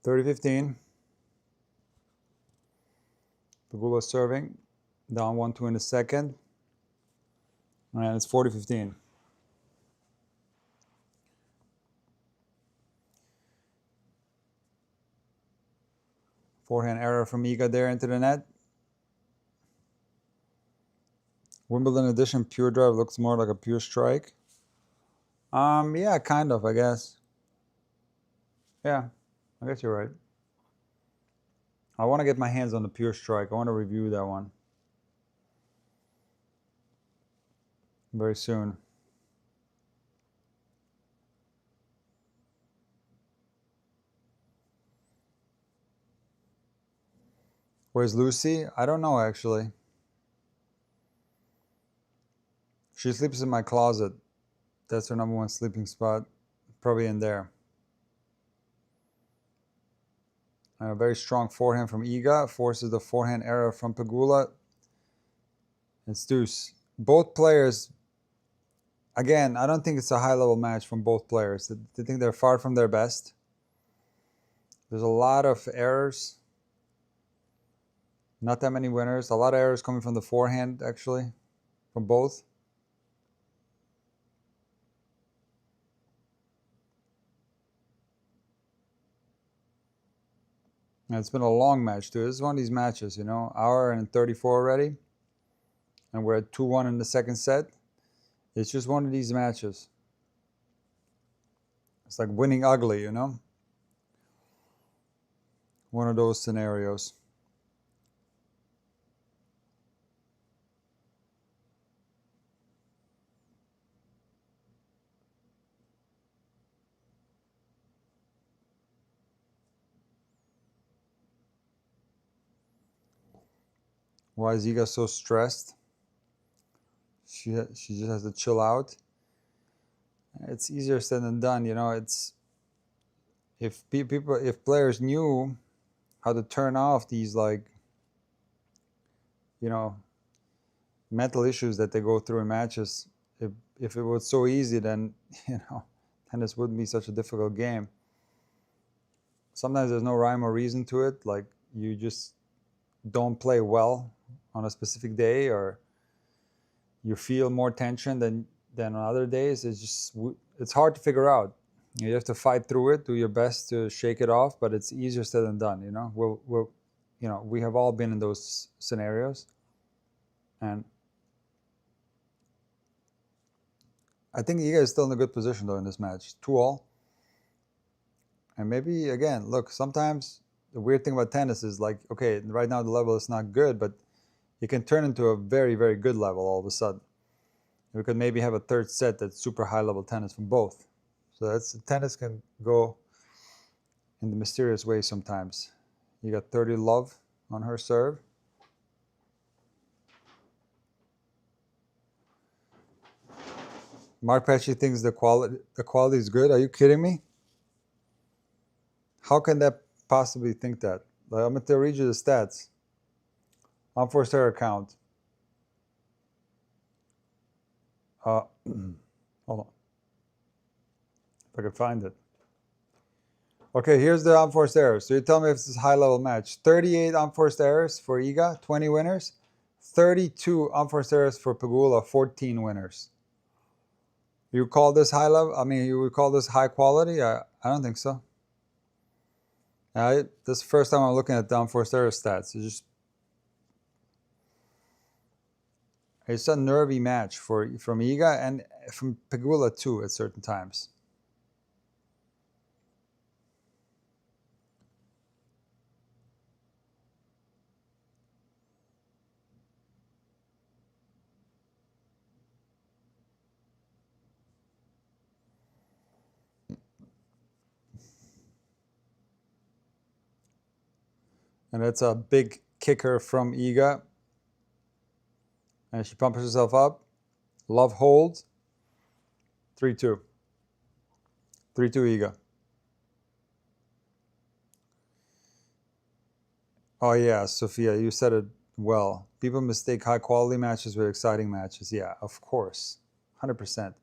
(30-15). Pegula serving. Down 1-2 in the second. And it's 40-15. Forehand error from Iga there into the net. Wimbledon edition pure drive looks more like a pure strike. Yeah, kind of, I guess. Yeah, I guess you're right. I want to get my hands on the pure strike. I want to review that one very soon. Where's Lucy? I don't know, actually. She sleeps in my closet. That's her #1 sleeping spot. Probably in there. A very strong forehand from Iga. Forces the forehand error from Pegula. It's deuce. Both players, again, I don't think it's a high-level match from both players. They think they're far from their best. There's a lot of errors. Not that many winners. A lot of errors coming from the forehand, actually, from both. And it's been a long match too. This is one of these matches, you know, hour and 34 already, and we're at 2-1 in the second set. It's just one of these matches. It's like winning ugly, you know? One of those scenarios. Why is Iga so stressed? She just has to chill out. It's easier said than done, you know. It's if players knew how to turn off these, like, you know, mental issues that they go through in matches. If it was so easy, then, you know, tennis wouldn't be such a difficult game. Sometimes there's no rhyme or reason to it. Like, you just don't play well on a specific day, or you feel more tension than on other days. It's hard to figure out. You have to fight through it, do your best to shake it off, but it's easier said than done, you know. We have all been in those scenarios, and I think Iga is still in a good position though in this match. 2-all. And maybe, again, look, sometimes the weird thing about tennis is, like, okay, right now the level is not good, but it can turn into a very, very good level all of a sudden. We could maybe have a third set that's super high level tennis from both. So tennis can go in the mysterious way sometimes. You got 30 love on her serve. Mark Petchy thinks the quality is good. Are you kidding me? How can that possibly think that? Like, I'm going to read you the stats. Unforced error count. Hold on. If I could find it. Okay, here's the unforced errors. So you tell me if this is a high-level match. 38 unforced errors for Iga, 20 winners. 32 unforced errors for Pegula, 14 winners. You call this high level? I mean, you would call this high quality? I don't think so. This is the first time I'm looking at the unforced error stats. It's a nervy match from Iga and from Pegula too at certain times. And that's a big kicker from Iga. And she pumps herself up. Love hold. 3-2. 3-2 Iga. Oh yeah, Sophia, you said it well. People mistake high quality matches with exciting matches. Yeah, of course. 100%.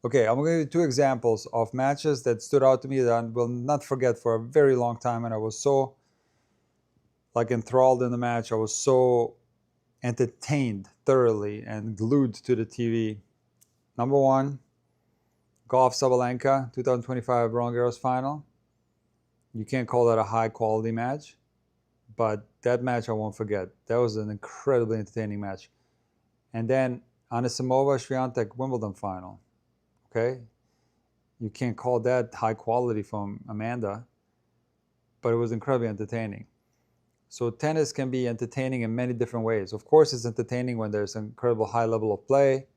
Okay, I'm going to give you 2 examples of matches that stood out to me that I will not forget for a very long time. And I was so, like, enthralled in the match. I was so entertained thoroughly and glued to the TV. Number 1, Golf Sabalenka 2025 Roland Garros final. You can't call that a high quality match, but that match I won't forget. That was an incredibly entertaining match. And then Anisimova Swiatek Wimbledon final. Okay, you can't call that high quality from Amanda, but it was incredibly entertaining. So tennis can be entertaining in many different ways. Of course, it's entertaining when there's an incredible high level of play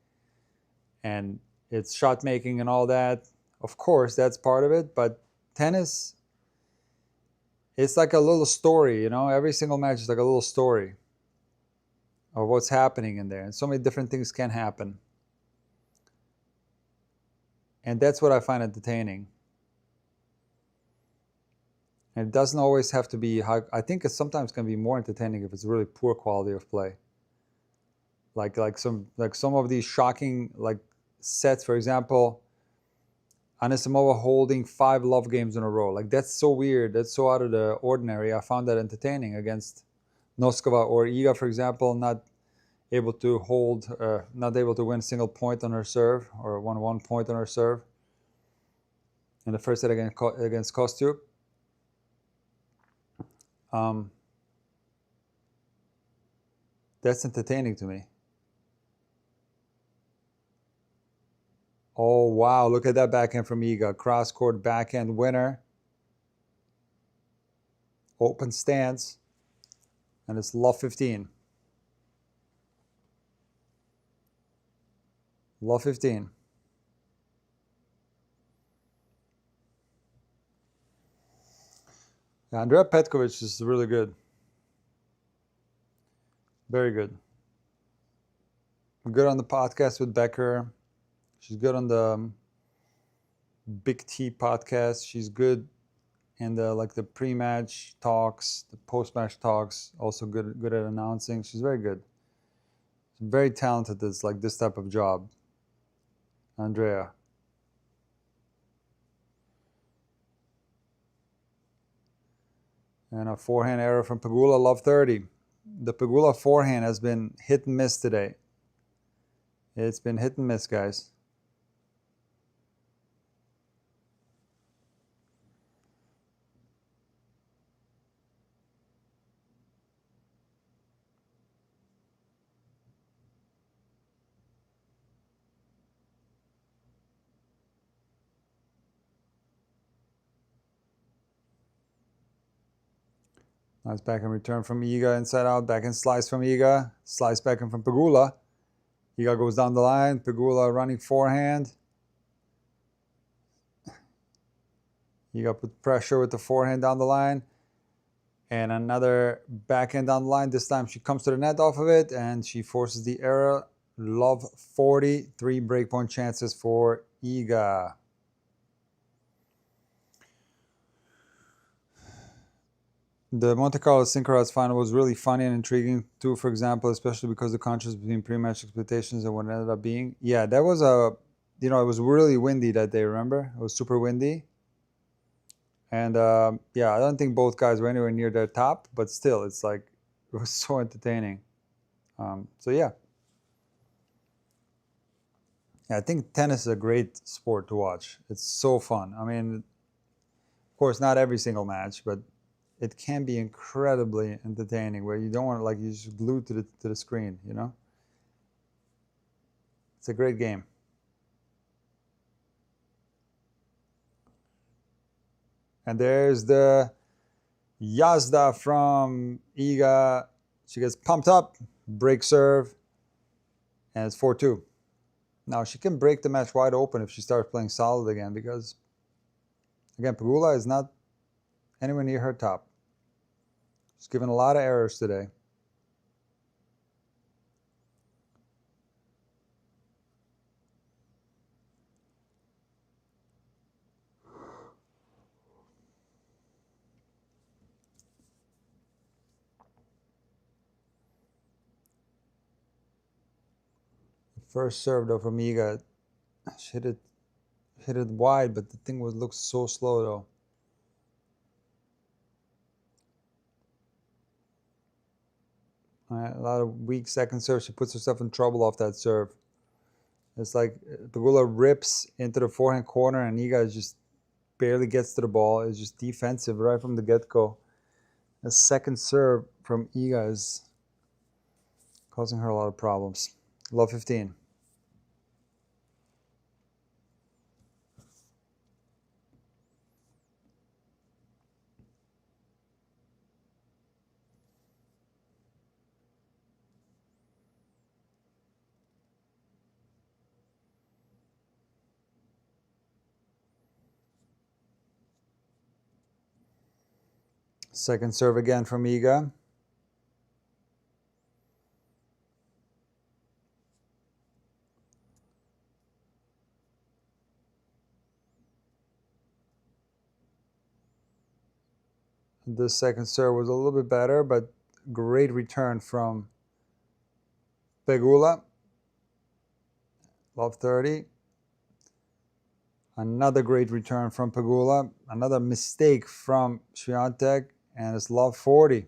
and it's shot making and all that. Of course, that's part of it, but tennis, it's like a little story, you know? Every single match is like a little story of what's happening in there, and so many different things can happen. And that's what I find entertaining. And it doesn't always have to be high. I think it sometimes can be more entertaining if it's really poor quality of play. Like some of these shocking, like, sets, for example, Anisimova holding 5 love games in a row. Like, that's so weird. That's so out of the ordinary. I found that entertaining against Noskova, or Iga, for example, not able to win a single point on her serve, or won 1 point on her serve in the first set against Kostyuk. That's entertaining to me. Oh, wow. Look at that backhand from Iga. Cross-court backhand winner. Open stance. And it's love 15. Love 15. Yeah, Andrea Petkovic is really good. Very good. Good on the podcast with Becker. She's good on the Big T podcast. She's good in the pre-match talks, the post-match talks. Also good at announcing. She's very good. She's very talented at this type of job. Andrea. And a forehand error from Pegula, love 30. The Pegula forehand has been hit and miss today. It's been hit and miss, guys. Nice backhand return from Iga, inside out, backhand slice from Iga, slice backhand from Pegula. Iga goes down the line, Pegula running forehand. Iga put pressure with the forehand down the line. And another backhand down the line. This time she comes to the net off of it, and she forces the error. Love 40, 3 breakpoint chances for Iga. The Monte Carlo Synchronized final was really funny and intriguing too, for example, especially because the contrast between pre-match expectations and what it ended up being. Yeah, that was it was really windy that day, remember? It was super windy. And yeah, I don't think both guys were anywhere near their top, but still, it was so entertaining. So yeah. I think tennis is a great sport to watch. It's so fun. I mean, of course, not every single match, but it can be incredibly entertaining where you don't want to, you're just glued to the screen, you know? It's a great game. And there's the Yazda from Iga. She gets pumped up, break serve, and it's 4-2. Now, she can break the match wide open if she starts playing solid again because, again, Pegula is not anywhere near her top. She's given a lot of errors today. First serve though from Iga, she hit it wide, but the thing looks so slow though. A lot of weak second serve. She puts herself in trouble off that serve. It's like Pegula rips into the forehand corner and Iga just barely gets to the ball. It's just defensive right from the get-go. The second serve from Iga is causing her a lot of problems. Love 15. Second serve again from Iga. The second serve was a little bit better, but great return from Pegula. Love 30. Another great return from Pegula. Another mistake from Swiatek, and it's love 40.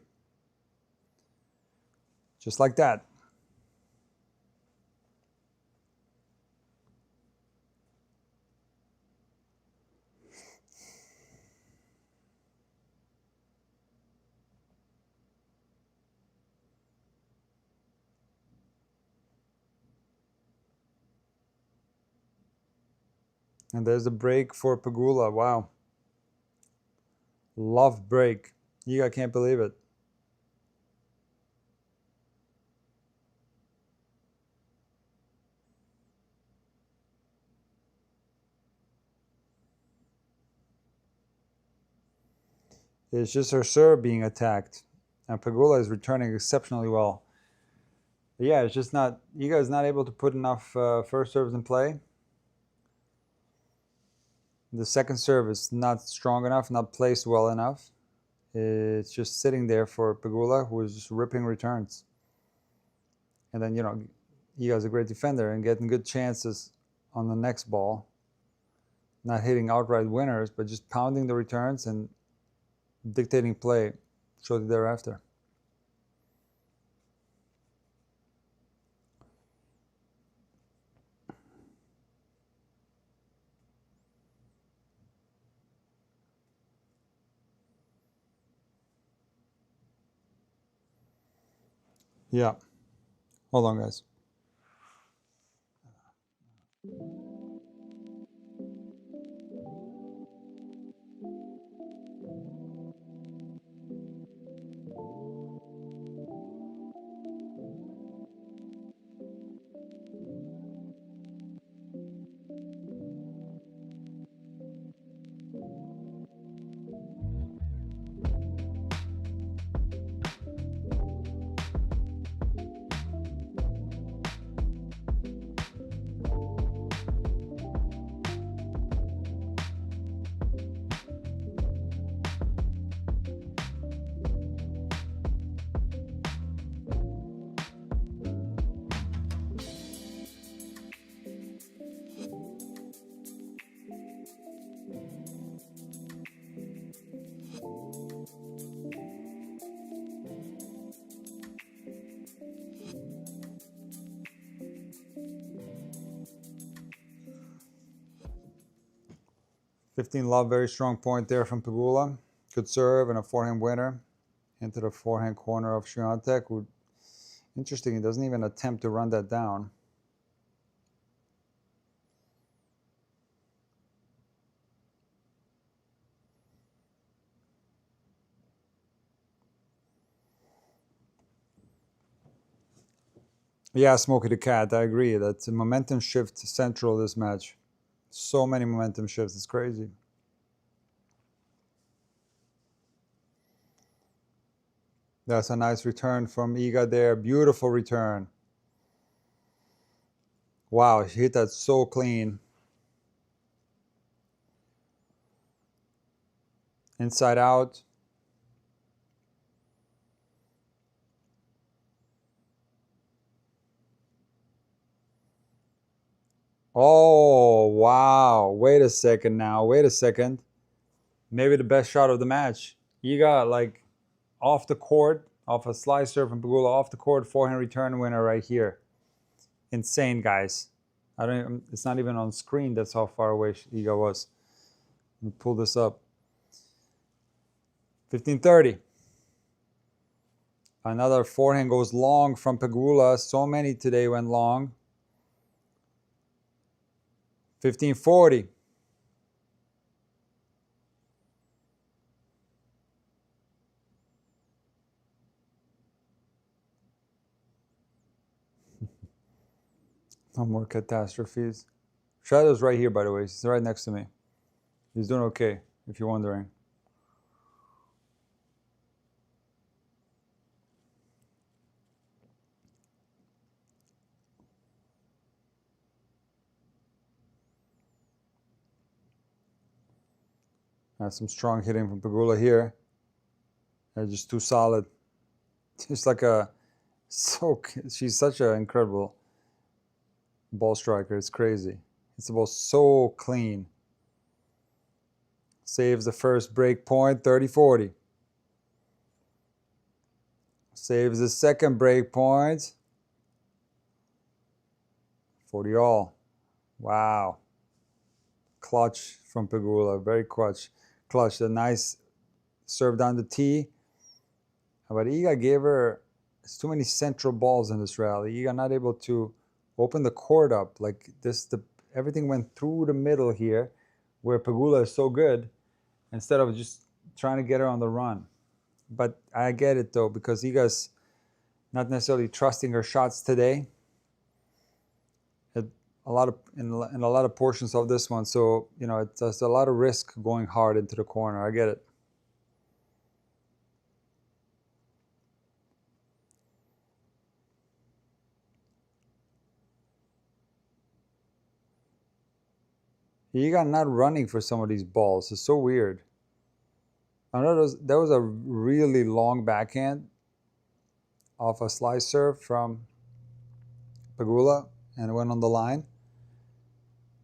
Just like that. And there's the break for Pegula. Wow. Love break. Iga can't believe it. It's just her serve being attacked. And Pegula is returning exceptionally well. But yeah, it's just not, Iga is not able to put enough first serves in play. The second serve is not strong enough, not placed well enough. It's just sitting there for Pegula, who is just ripping returns. And then, you know, Iga's a great defender and getting good chances on the next ball. Not hitting outright winners, but just pounding the returns and dictating play shortly thereafter. Yeah. Hold on, guys. Love, very strong point there from Pegula. Good serve and a forehand winner into the forehand corner of Swiatek, who, interesting, he doesn't even attempt to run that down. Yeah, Smokey the Cat, I agree. That's a momentum shift central this match. So many momentum shifts, it's crazy. That's a nice return from Iga there. Beautiful return. Wow, she hit that so clean. Inside out. Oh, wow. Wait a second now. Wait a second. Maybe the best shot of the match. Iga, like, off the court, off a slicer from Pegula, off the court, forehand return winner right here. Insane, guys. I don't even, it's not even on screen. That's how far away Iga was. Let me pull this up. 15:30. Another forehand goes long from Pegula. So many today went long. 15:40. No more catastrophes. Shadow's right here, by the way. He's right next to me. He's doing okay, if you're wondering. Some strong hitting from Pegula here. They're just too solid. Just like a, she's such an incredible ball striker. It's crazy. It's the ball so clean. Saves the first break point, 30-40. Saves the second break point, 40 all. Wow. Clutch from Pegula, very clutch. A nice serve down the tee. But Iga gave her, it's too many central balls in this rally. Iga not able to open the court up like this. everything went through the middle here, where Pegula is so good, instead of just trying to get her on the run. But I get it though, because Iga's not necessarily trusting her shots today. In a lot of portions of this one, so you know it's a lot of risk going hard into the corner. I get it. Iga not running for some of these balls is so weird. I know that was a really long backhand off a slice serve from Pegula and it went on the line.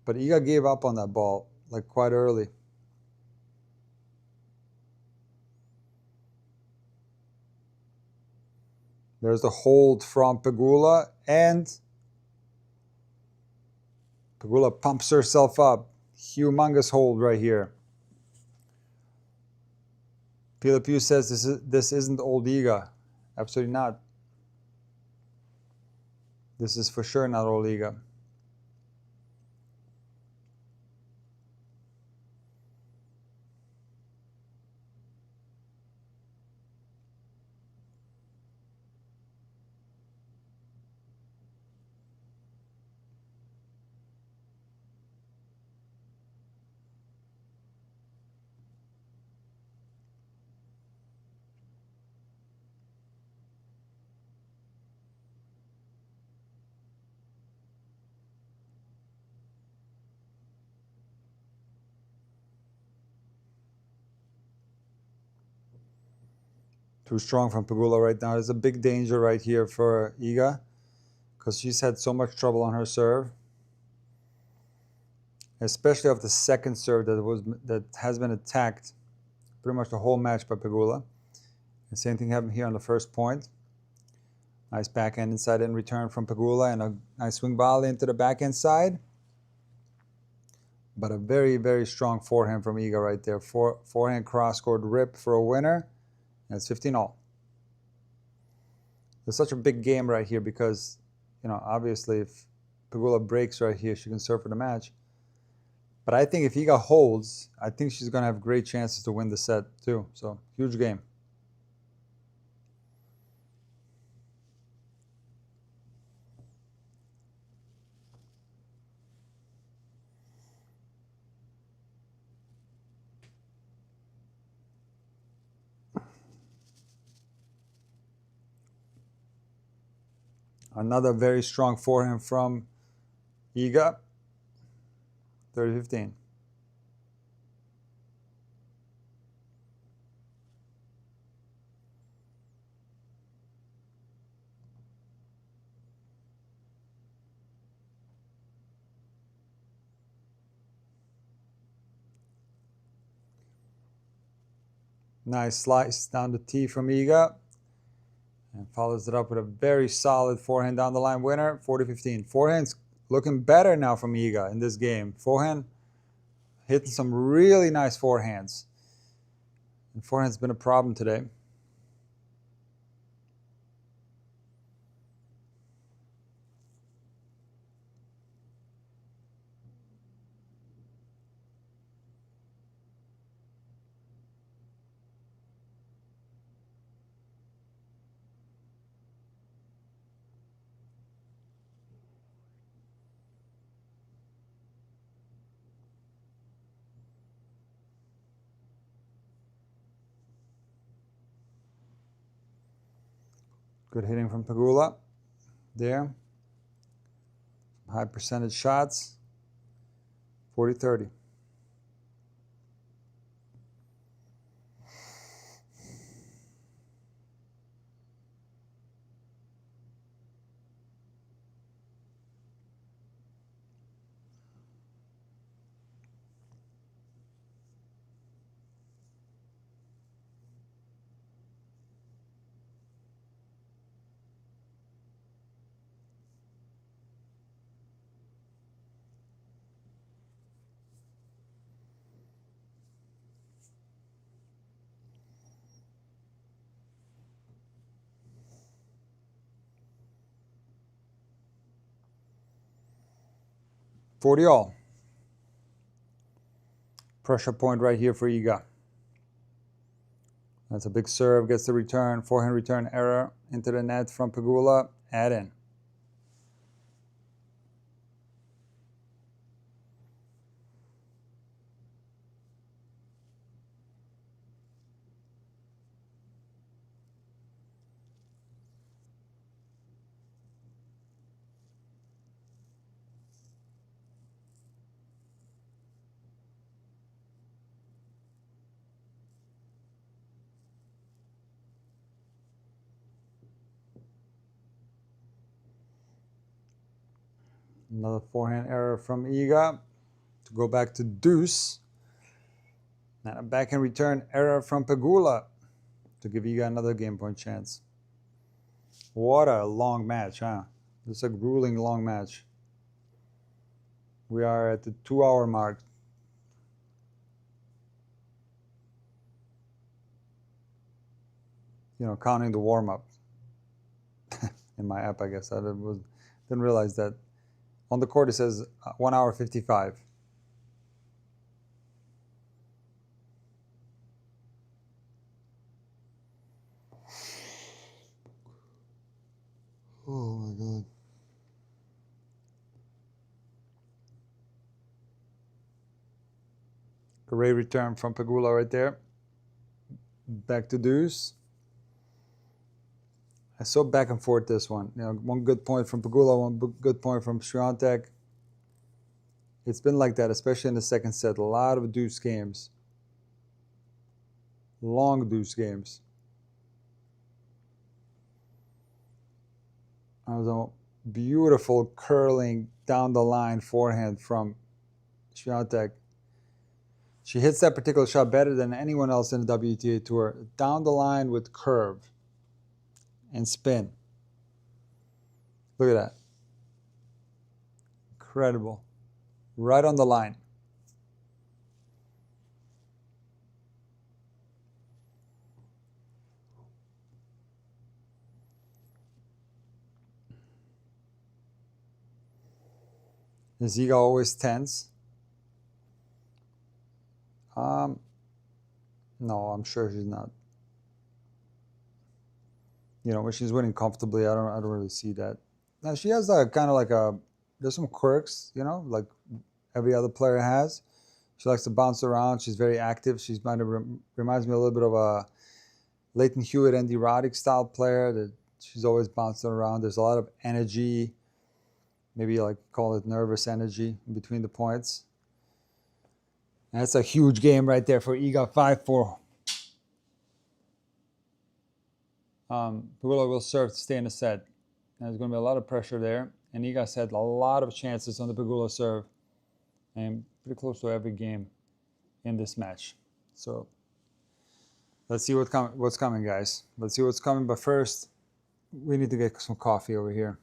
But Iga gave up on that ball like quite early. There's the hold from Pegula, and Pegula pumps herself up. Humongous hold right here. Pilipiu says this isn't old Iga. Absolutely not. This is for sure not old Iga. Too strong from Pegula right now. There's a big danger right here for Iga, because she's had so much trouble on her serve, especially off the second serve that has been attacked pretty much the whole match by Pegula. The same thing happened here on the first point. Nice backhand inside in return from Pegula, and a nice swing volley into the backhand side. But a very, very strong forehand from Iga right there. Forehand cross-court rip for a winner. And it's 15-all. It's such a big game right here because, you know, obviously if Pegula breaks right here, she can serve for the match. But I think if Iga holds, I think she's going to have great chances to win the set too. So, huge game. Another very strong forehand from Iga. 30-15. Nice slice down the tee from Iga. And follows it up with a very solid forehand down the line winner, 40-15. Forehand's looking better now from Iga in this game. Forehand hitting some really nice forehands. And forehand's been a problem today. Good hitting from Pegula there. High percentage shots. 40-30. 40 all. Pressure point right here for Iga. That's a big serve, gets the return, forehand return error into the net from Pegula, add in. Another forehand error from Iga to go back to deuce. And a backhand return error from Pegula to give Iga another game point chance. What a long match, huh? This is a grueling long match. We are at the 2-hour mark. You know, counting the warm-up in my app, I guess. I didn't realize that. On the court, it says 1 hour 55. Oh my God. Great return from Pegula right there. Back to deuce. I saw back and forth this one. You know, one good point from Pegula, one good point from Swiatek. It's been like that, especially in the second set. A lot of deuce games. Long deuce games. That was a beautiful curling down the line forehand from Swiatek. She hits that particular shot better than anyone else in the WTA Tour. Down the line with curve and spin. Look at that. Incredible. Right on the line. Is Iga always tense? No, I'm sure she's not. You know, when she's winning comfortably, I don't really see that. Now she has a kind of like there's some quirks, you know, like every other player has. She likes to bounce around. She's very active. She's kind of reminds me a little bit of a Leighton Hewitt, Andy Roddick style player. That she's always bouncing around. There's a lot of energy, maybe like call it nervous energy in between the points. And that's a huge game right there for Iga, 5-4. Pegula will serve to stay in the set. And there's going to be a lot of pressure there. And Iga's had a lot of chances on the Pegula serve. And pretty close to every game in this match. So let's see what's coming, guys. Let's see what's coming. But first, we need to get some coffee over here.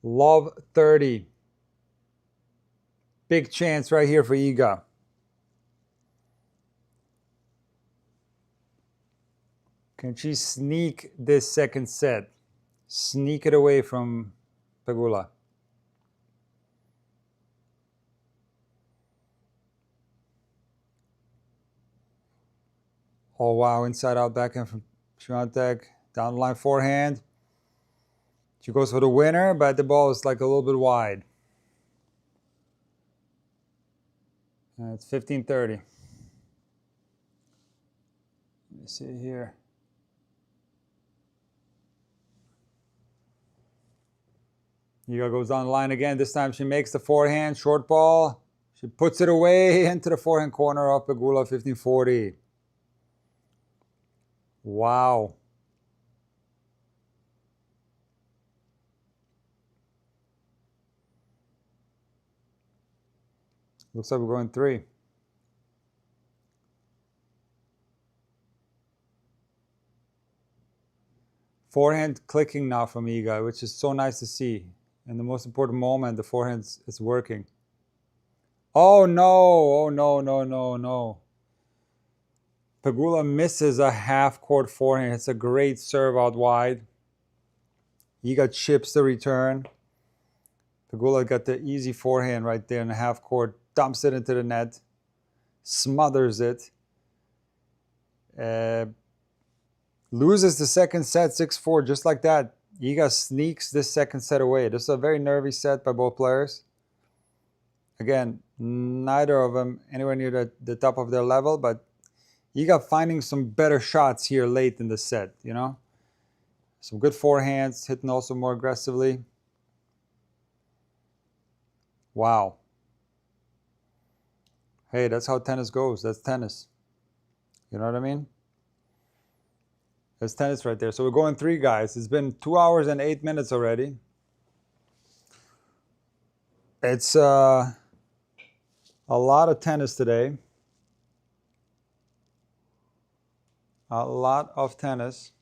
Love 30. Big chance right here for Iga. Can she sneak this second set? Sneak it away from Pegula. Oh, wow. Inside out backhand from Swiatek. Down the line forehand. She goes for the winner, but the ball is like a little bit wide. It's 15-30. Let me see here. Iga goes down the line again. This time she makes the forehand, short ball. She puts it away into the forehand corner of Pegula, 15-40. Wow. Looks like we're going 3. Forehand clicking now from Iga, which is so nice to see. In the most important moment, the forehand is working. Oh no, oh no, no, no, no. Pegula misses a half-court forehand. It's a great serve out wide. Iga chips the return. Pegula got the easy forehand right there in the half-court. Dumps it into the net. Smothers it. Loses the second set 6-4 just like that. Iga sneaks this second set away. This is a very nervy set by both players. Again, neither of them anywhere near the top of their level, but Iga finding some better shots here late in the set, you know? Some good forehands, hitting also more aggressively. Wow. Hey, that's how tennis goes. That's tennis. You know what I mean? That's tennis right there. So we're going 3, guys. It's been 2 hours and 8 minutes already. It's a lot of tennis today. A lot of tennis.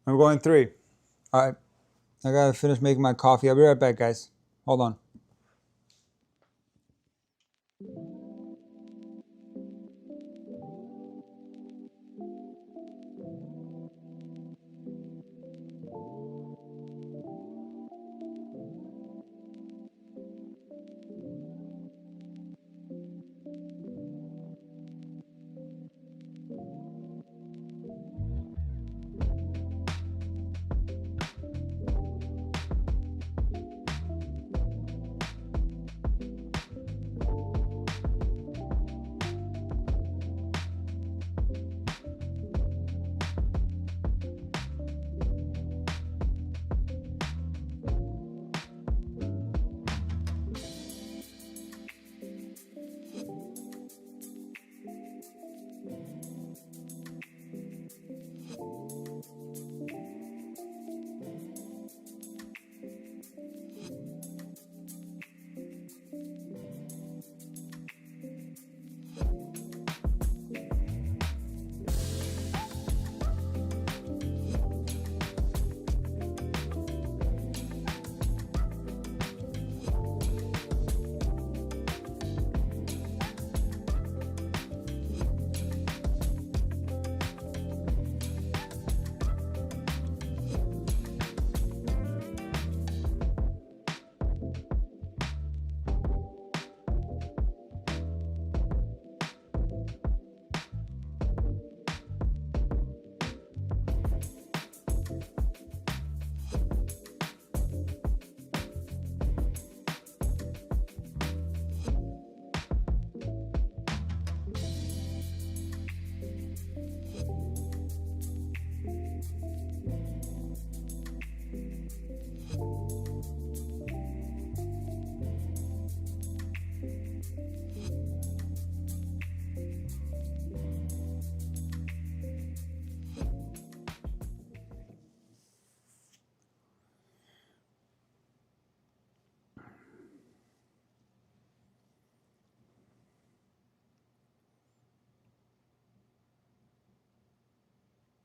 I'm going 3. All right. I gotta finish making my coffee. I'll be right back, guys. Hold on.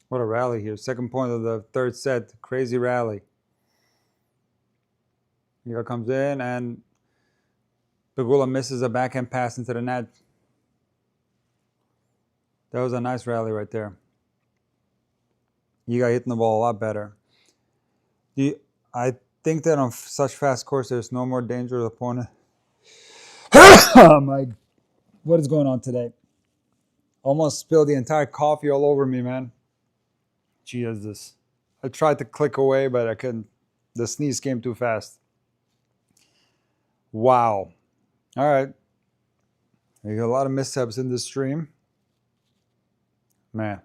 What a rally here. Second point of the third set. Crazy rally. Here comes in and Pegula misses a backhand pass into the net. That was a nice rally right there. You got hitting the ball a lot better. I think that on such fast course, there's no more danger to the opponent. Oh my, what is going on today? Almost spilled the entire coffee all over me, man. Jesus. I tried to click away, but I couldn't. The sneeze came too fast. Wow. All right. We got a lot of missteps in this stream. Man.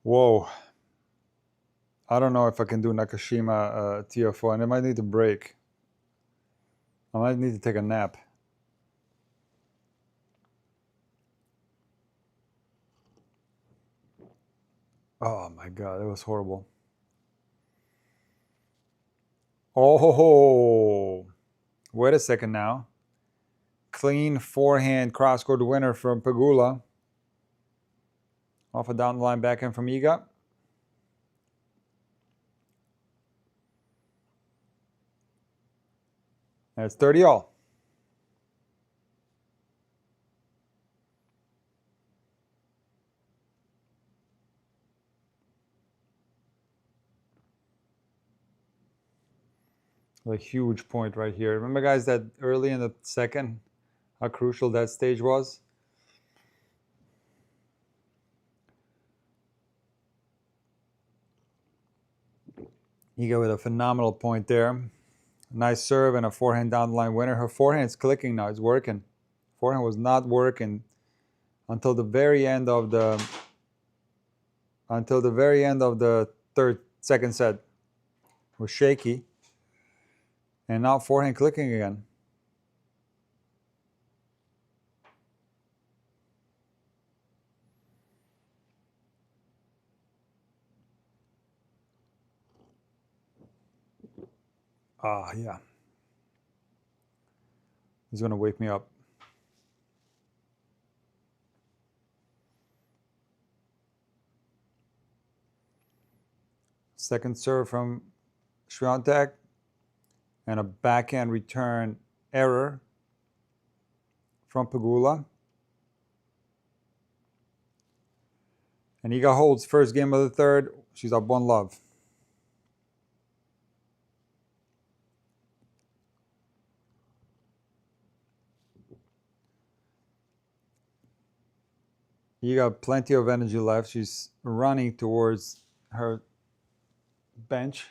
Whoa. I don't know if I can do Nakashima TFO, and I might need to break. I might need to take a nap. Oh my God, that was horrible. Oh, wait a second now. Clean forehand cross-court winner from Pegula. Off a down the line backhand from Iga. And it's 30 all. A huge point right here. Remember, guys, that early in the second, how crucial that stage was? Iga with a phenomenal point there. Nice serve and a forehand down the line winner. Her forehand's clicking now. It's working. Forehand was not working until the very end of the second set. It was shaky. And now forehand clicking again. Ah, yeah. He's going to wake me up. Second serve from Swiatek. And a backhand return error from Pegula. And Iga holds first game of the third. She's up 1-love. You got plenty of energy left. She's running towards her bench.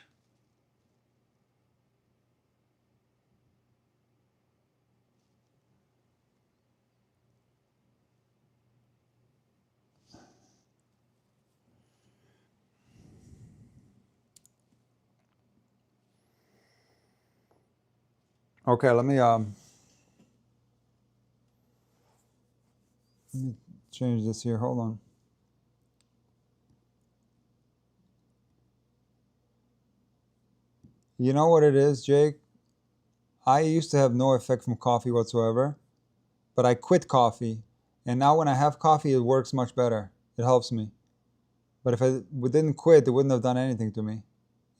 Okay, let me change this here. Hold on. You know what it is, Jake? I used to have no effect from coffee whatsoever, but I quit coffee, and now when I have coffee, it works much better. It helps me. But if I didn't quit, it wouldn't have done anything to me.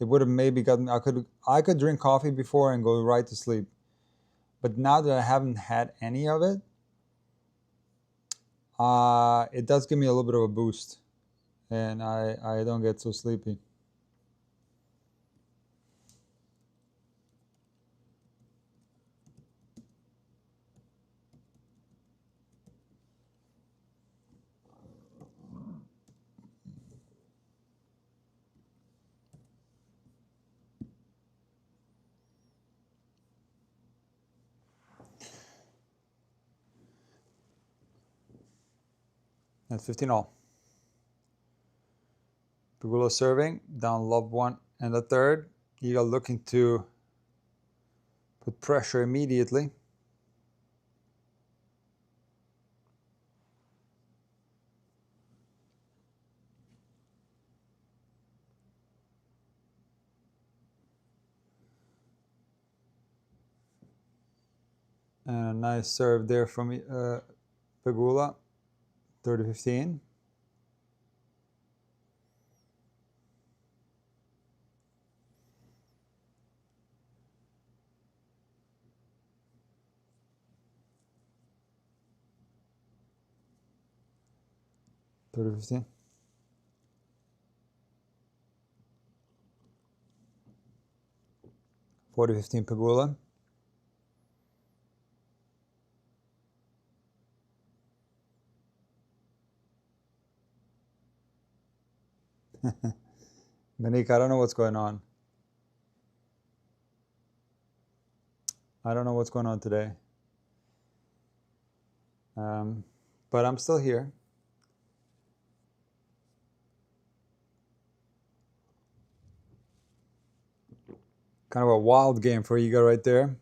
It would have maybe gotten. I could drink coffee before and go right to sleep, but now that I haven't had any of it, it does give me a little bit of a boost, and I don't get so sleepy. That's 15 all. Pegula serving, down love 1 and the third. Iga looking to put pressure immediately. And a nice serve there from Pegula, 30-15. 30-15. (40-15) Pegula. Monique, I don't know what's going on. I don't know what's going on today. But I'm still here. Kind of a wild game for Iga right there.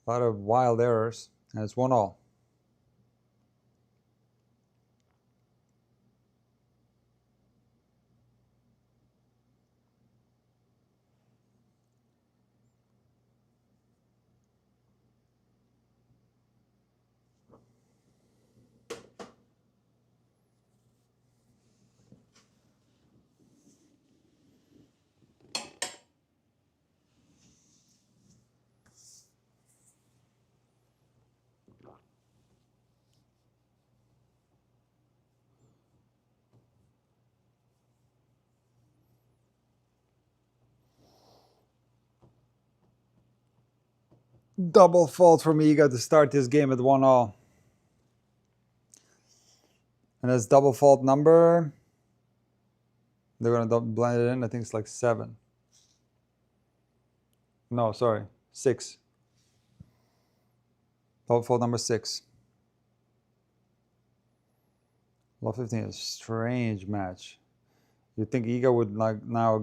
A lot of wild errors, and it's 1-all. Double fault from Iga to start this game at 1-all. And that's double fault number. They're going to blend it in. I think it's like 7. No, sorry. 6. Double fault number 6. Love 15 is a strange match. You'd think Iga would now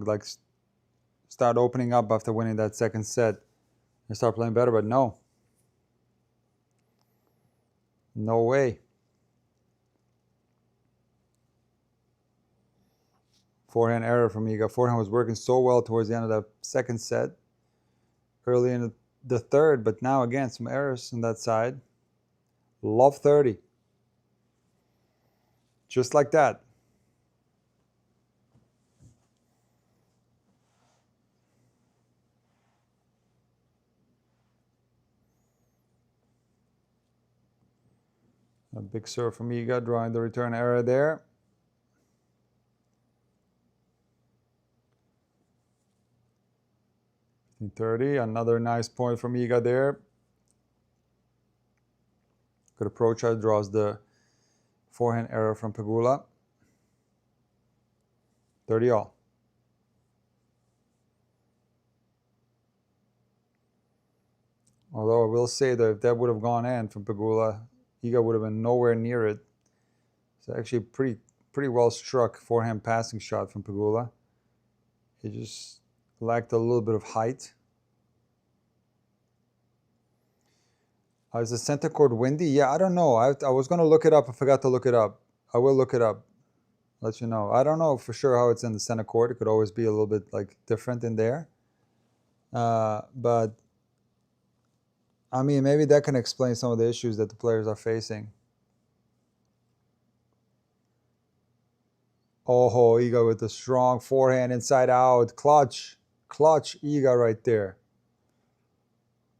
start opening up after winning that second set and start playing better, but no. No way. Forehand error from Iga. Forehand was working so well towards the end of the second set. Early in the third, but now again, some errors on that side. Love 30. Just like that. A big serve from Iga, drawing the return error there. .30, another nice point from Iga there. Good approach, draws the forehand error from Pegula. 30-all. Although I will say that if that would have gone in from Pegula, Iga would have been nowhere near it. It's actually pretty well struck forehand passing shot from Pegula. He just lacked a little bit of height. Is the center court windy? Yeah, I don't know. I was going to look it up. I forgot to look it up. I will look it up. Let you know. I don't know for sure how it's in the center court. It could always be a little bit different in there. But I mean, maybe that can explain some of the issues that the players are facing. Oh, Iga with the strong forehand inside out. Clutch Iga right there.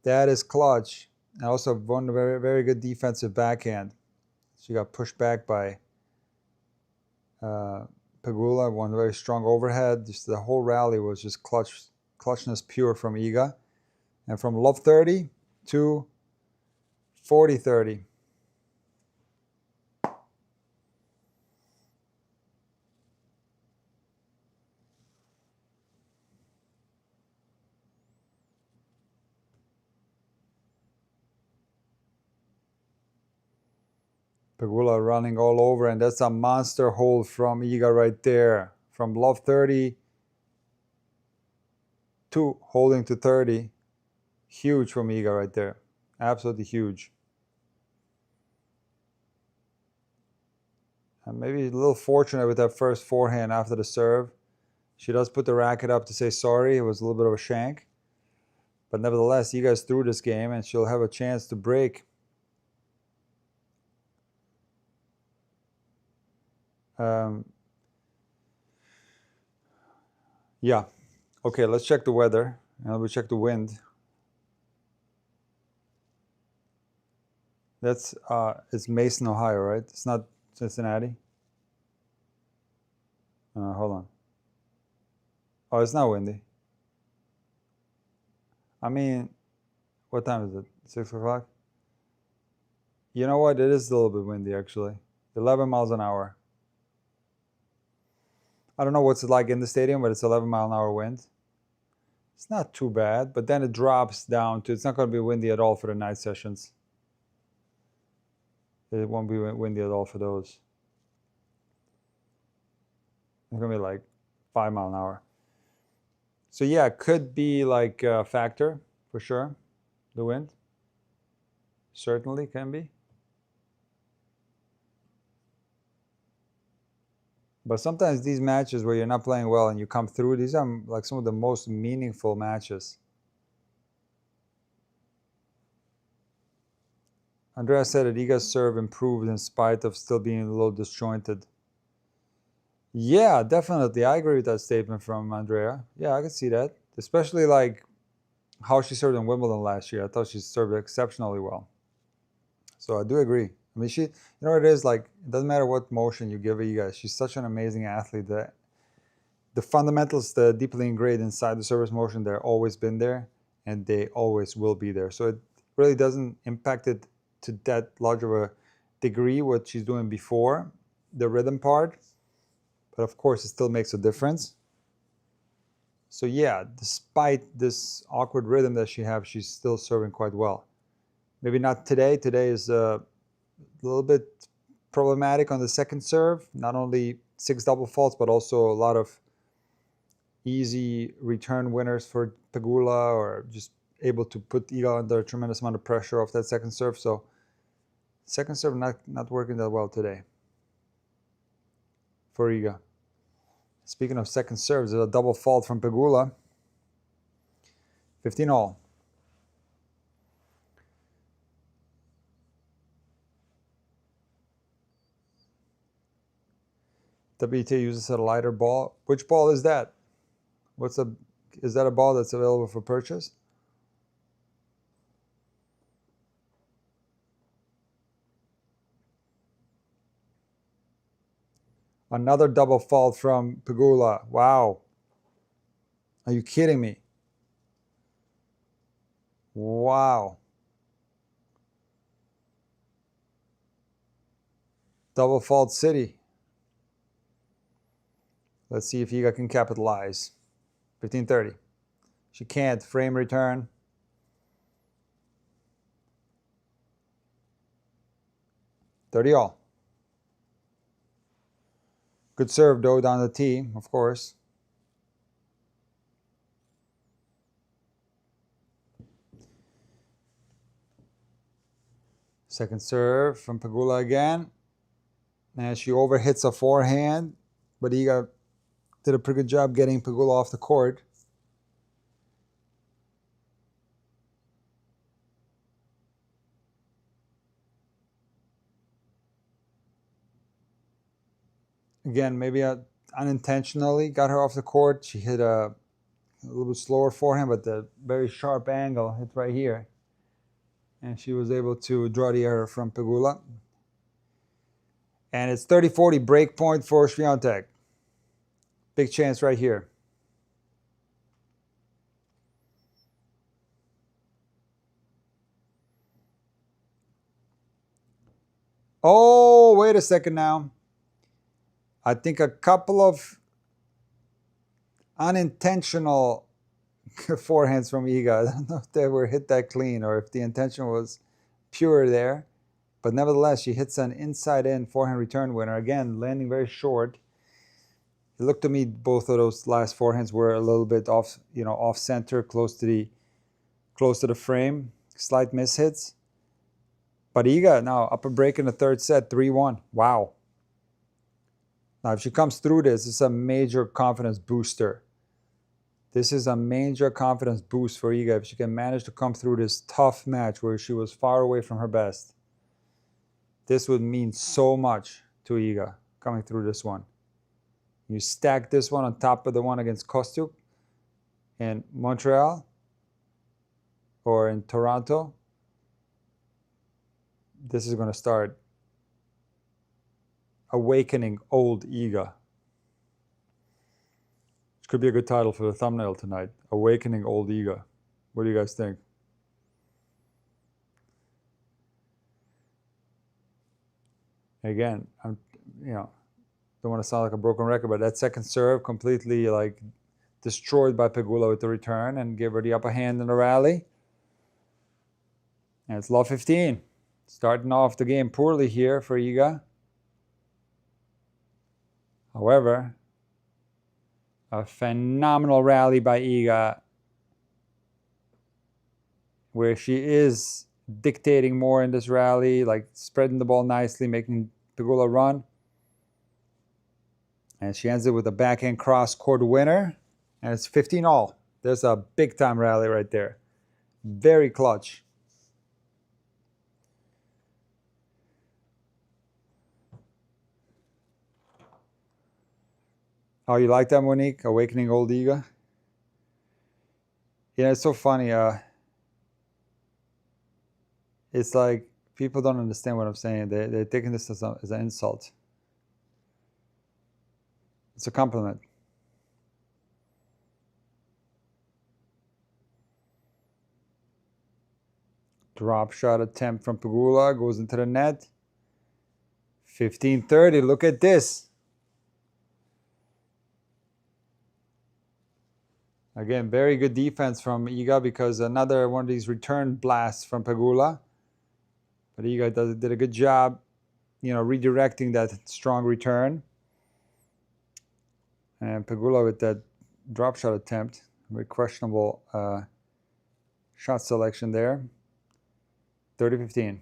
That is clutch. And also one very, very good defensive backhand. She got pushed back by Pegula. One very strong overhead. Just the whole rally was just clutchness pure from Iga. And from love 30 to 40-30. Pegula running all over, and that's a monster hold from Iga right there. From love 30 to holding to 30. Huge from Iga right there. Absolutely huge. And maybe a little fortunate with that first forehand after the serve. She does put the racket up to say sorry. It was a little bit of a shank. But nevertheless, Iga's through this game, and she'll have a chance to break. Yeah. Okay, let's check the weather. And we'll check the wind. That's it's Mason, Ohio, right? It's not Cincinnati. Hold on. Oh, it's not windy. I mean, what time is it? 6 o'clock? You know what? It is a little bit windy, actually. 11 miles an hour. I don't know what's it like in the stadium, but it's 11-mile-an-hour wind. It's not too bad, but then it drops down to, it's not going to be windy at all for the night sessions. It won't be windy at all for those. It's going to be like 5 mile an hour. So yeah, it could be like a factor for sure. The wind certainly can be. But sometimes these matches where you're not playing well and you come through, these are like some of the most meaningful matches. Andrea said that Iga's serve improved in spite of still being a little disjointed. Yeah, definitely. I agree with that statement from Andrea. Yeah, I can see that. Especially like how she served in Wimbledon last year. I thought she served exceptionally well. So I do agree. I mean, you know what it is? Like, it doesn't matter what motion you give Iga. She's such an amazing athlete that the fundamentals that are deeply ingrained inside the service motion, they're always been there and they always will be there. So it really doesn't impact it to that large of a degree what she's doing before the rhythm part. But of course, it still makes a difference. So yeah, despite this awkward rhythm that she has, she's still serving quite well. Maybe not today. Today is a little bit problematic on the second serve. Not only 6 double faults, but also a lot of easy return winners for Pegula, or just able to put Iga under a tremendous amount of pressure off that second serve. So second serve not working that well today for Iga. Speaking of second serves, there's a double fault from Pegula. 15 all. WTA uses a lighter ball. Which ball is that? Is that a ball that's available for purchase? Another double fault from Pegula. Wow. Are you kidding me? Wow. Double fault city. Let's see if Iga can capitalize. 15-30. She can't. Frame return. $30 all. Good serve, though, down the tee, of course. Second serve from Pegula again. And she overhits a forehand, but Iga did a pretty good job getting Pegula off the court. Again, maybe unintentionally got her off the court. She hit a little bit slower forehand, but the very sharp angle hit right here. And she was able to draw the error from Pegula. And it's 30-40 break point for Swiatek. Big chance right here. Oh, wait a second now. I think a couple of unintentional forehands from Iga. I don't know if they were hit that clean or if the intention was pure there. But nevertheless, she hits an inside-in forehand return winner. Again, landing very short. It looked to me both of those last forehands were a little bit off, off center, close to the frame. Slight mishits. But Iga now up a break in the third set, 3-1. Wow. Now, if she comes through this, it's a major confidence booster. This is a major confidence boost for Iga if she can manage to come through this tough match where she was far away from her best. This would mean so much to Iga coming through this one. You stack this one on top of the one against Kostyuk in Montreal or in Toronto. This is going to start Awakening Old Iga. This could be a good title for the thumbnail tonight. Awakening Old Iga. What do you guys think? Again, don't want to sound like a broken record, but that second serve completely like destroyed by Pegula with the return and gave her the upper hand in the rally. And it's love 15. Starting off the game poorly here for Iga. However, a phenomenal rally by Iga where she is dictating more in this rally, like spreading the ball nicely, making Pegula run. And she ends it with a backhand cross-court winner. And it's 15-all. There's a big-time rally right there. Very clutch. Oh, you like that, Monique? Awakening Old Iga? Yeah, it's so funny. It's like people don't understand what I'm saying. They're taking this as an insult. It's a compliment. Drop shot attempt from Pegula goes into the net. 15-30. Look at this. Again, very good defense from Iga because another one of these return blasts from Pegula. But Iga did a good job, redirecting that strong return. And Pegula with that drop shot attempt. Very questionable shot selection there. 30-15.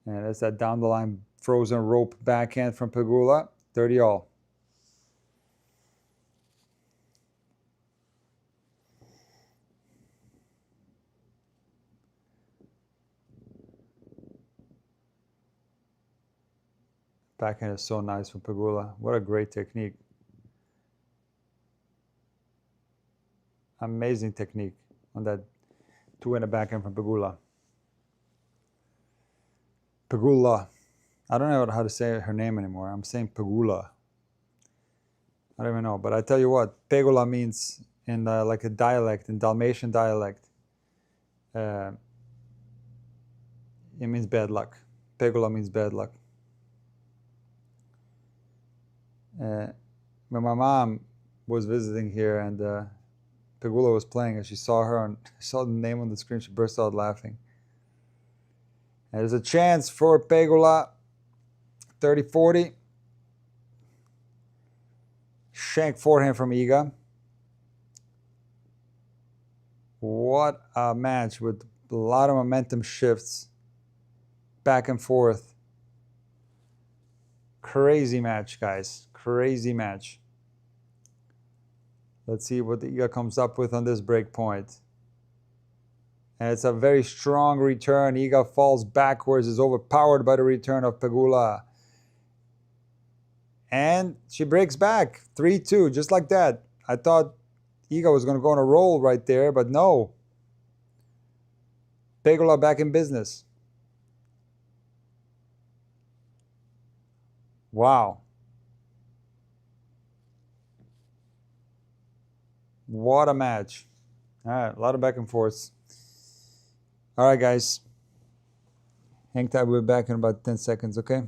And that's that down the line frozen rope backhand from Pegula. 30-all. Backhand is so nice from Pegula. What a great technique. Amazing technique on that two-handed backhand from Pegula. Pegula. I don't know how to say her name anymore. I'm saying Pegula. I don't even know. But I tell you what, Pegula means in like a dialect, in Dalmatian dialect, it means bad luck. Pegula means bad luck. When my mom was visiting here and Pegula was playing and she saw her and saw the name on the screen, she burst out laughing. And there's a chance for Pegula. 30-40. Shank forehand from Iga. What a match with a lot of momentum shifts. Back and forth. Crazy match, guys. Crazy match. Let's see what the Iga comes up with on this break point. And it's a very strong return. Iga falls backwards, is overpowered by the return of Pegula. And she breaks back. 3-2, just like that. I thought Iga was going to go on a roll right there, but no. Pegula back in business. Wow. What a match. All right, a lot of back and forths. All right, guys. Hang tight. We'll be back in about 10 seconds, okay?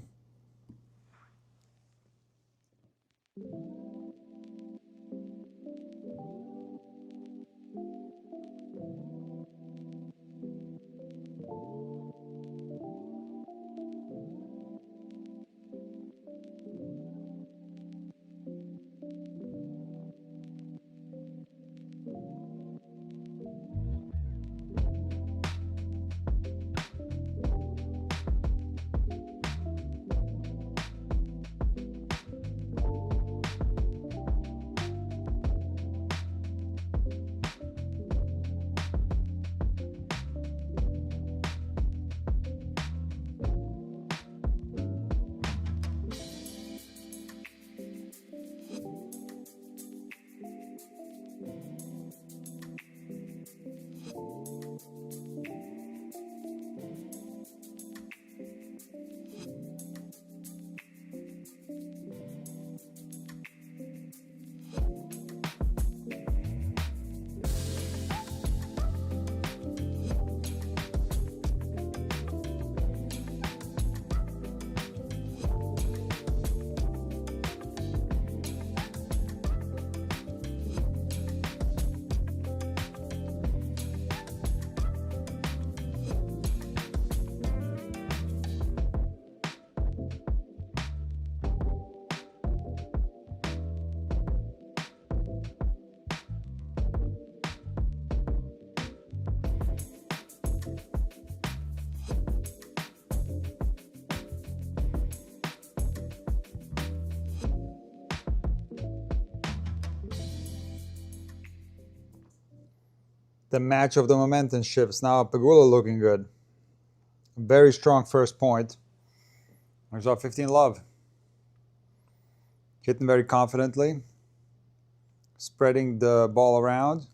the match of the momentum shifts. Now Pegula looking good. Very strong first point. There's our 15 love. Hitting very confidently. Spreading the ball around.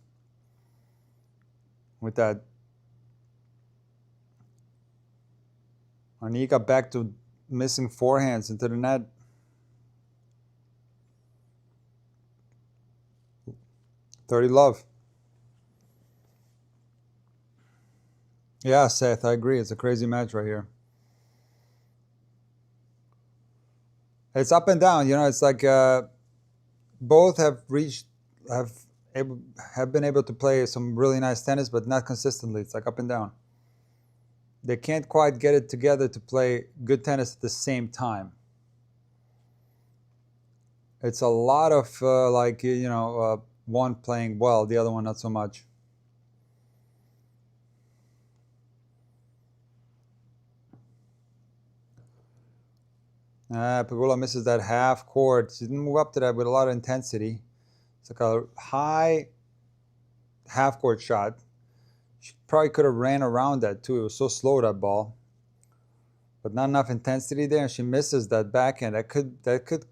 With that. Anika back to missing forehands into the net. $30 love. Yeah, Seth, I agree. It's a crazy match right here. It's up and down. You know, it's like both have been able to play some really nice tennis, but not consistently. It's like up and down. They can't quite get it together to play good tennis at the same time. It's a lot of one playing well, the other one not so much. Pegula misses that half court. She didn't move up to that with a lot of intensity. It's like a high half court shot. She probably could have ran around that too. It was so slow, that ball. But not enough intensity there, and she misses that backhand. That could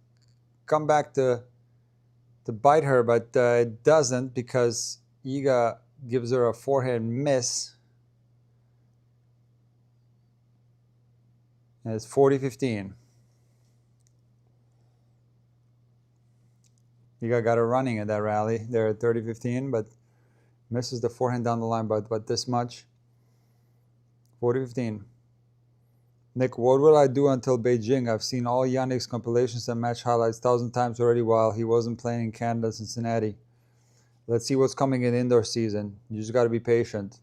come back to bite her, but it doesn't because Iga gives her a forehand miss. And it's 40-15. Iga got her running in that rally. They're at 30-15, but misses the forehand down the line by about this much. 40-15. Nick, what will I do until Beijing? I've seen all Yannick's compilations and match highlights 1,000 times already while he wasn't playing in Canada, Cincinnati. Let's see what's coming in indoor season. You just got to be patient.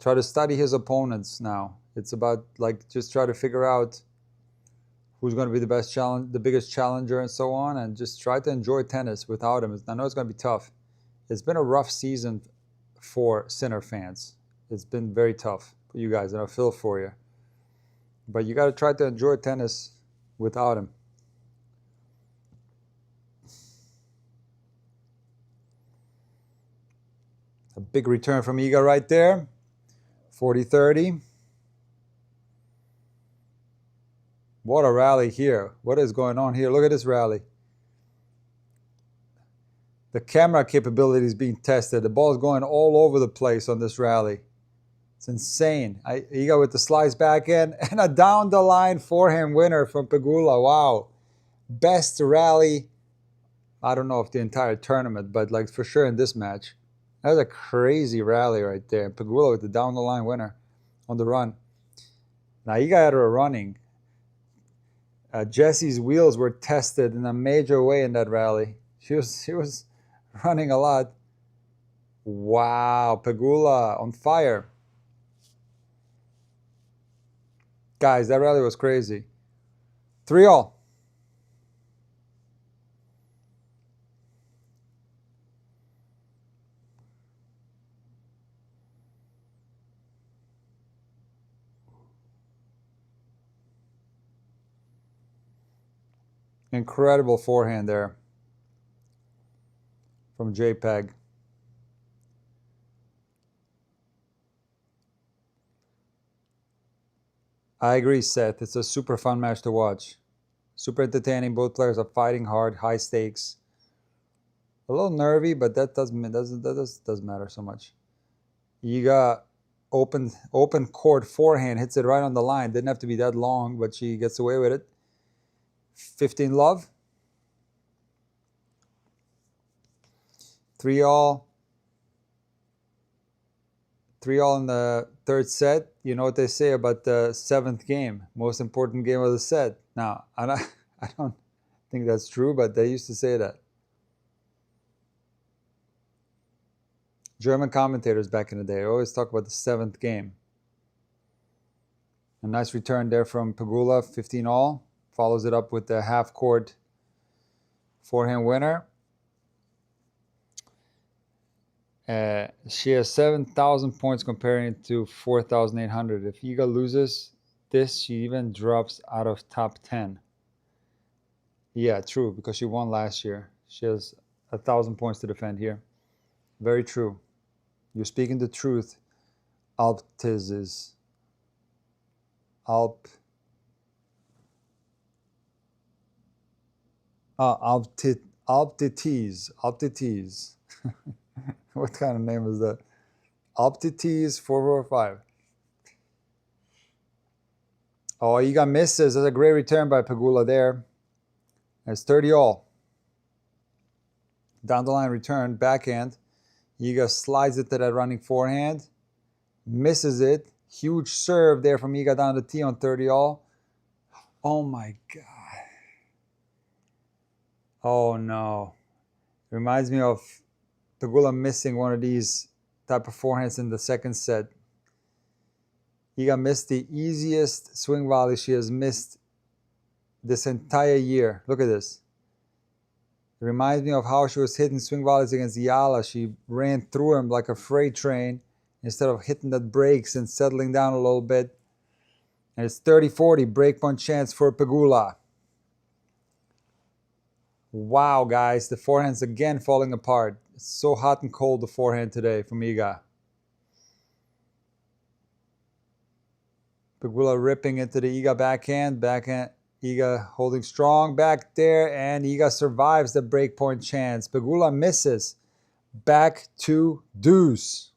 Try to study his opponents now. It's about just try to figure out who's going to be the biggest challenger and so on, and just try to enjoy tennis without him. I know it's going to be tough. It's been a rough season for Sinner fans. It's been very tough for you guys, and I feel for you. But you got to try to enjoy tennis without him. A big return from Iga right there. 40-30. What a rally here. What is going on here? Look at this rally. The camera capability is being tested. The ball is going all over the place on this rally. It's insane. Iga with the slice backhand and a down the line forehand winner from Pegula. Wow. Best rally, I don't know if the entire tournament, but for sure in this match. That was a crazy rally right there. Pegula with the down the line winner on the run. Now Iga had her running. Jessie's wheels were tested in a major way in that rally. She was running a lot. Wow, Pegula on fire. Guys, that rally was crazy. 3-all. Incredible forehand there from JPEG. I agree, Seth. It's a super fun match to watch. Super entertaining. Both players are fighting hard, high stakes. A little nervy, but that doesn't matter so much. Iga open court forehand, hits it right on the line. Didn't have to be that long, but she gets away with it. 15 love. 3-all. 3-all in the third set. You know what they say about the seventh game, most important game of the set. Now, I don't think that's true, but they used to say that. German commentators back in the day always talk about the seventh game. A nice return there from Pegula, 15-all. Follows it up with the half-court forehand winner. She has 7,000 points comparing to 4,800. If Iga loses this, she even drops out of top 10. Yeah, true, because she won last year. She has 1,000 points to defend here. Very true. You're speaking the truth. Alptizes. Alptites. What kind of name is that? Alptites 445. Oh, you got misses. That's a great return by Pegula there. It's 30 all. Down the line return, backhand. Iga slides it to that running forehand. Misses it. Huge serve there from Iga down the tee on 30 all. Oh my God. Oh no. Reminds me of Pegula missing one of these type of forehands in the second set. Iga missed the easiest swing volley she has missed this entire year. Look at this. It reminds me of how she was hitting swing volleys against Yala. She ran through him like a freight train instead of hitting the brakes and settling down a little bit. And it's 30-40, break point chance for Pegula. Wow, guys, the forehand's again falling apart. It's so hot and cold, the forehand today from Iga. Pegula ripping into the Iga backhand. Iga holding strong back there, and Iga survives the breakpoint chance. Pegula misses. Back to deuce.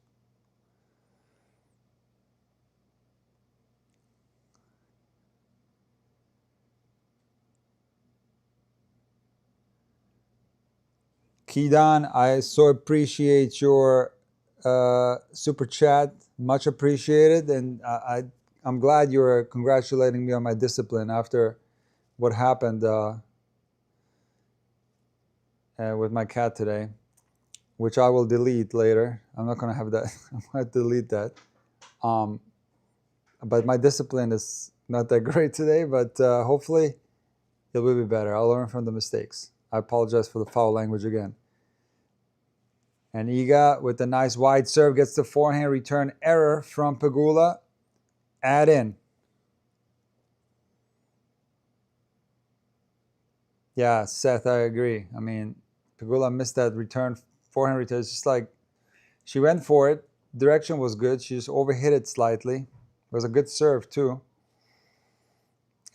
Kidan, I so appreciate your super chat. Much appreciated, and I'm glad you're congratulating me on my discipline after what happened with my cat today, which I will delete later. I'm not going to have that. I'm going to delete that. But my discipline is not that great today, but hopefully it will be better. I'll learn from the mistakes. I apologize for the foul language again. And Iga with a nice wide serve gets the forehand return error from Pegula. Add in. Yeah, Seth, I agree. I mean, Pegula missed that return, forehand return. It's just like she went for it. Direction was good. She just overhit it slightly. It was a good serve, too.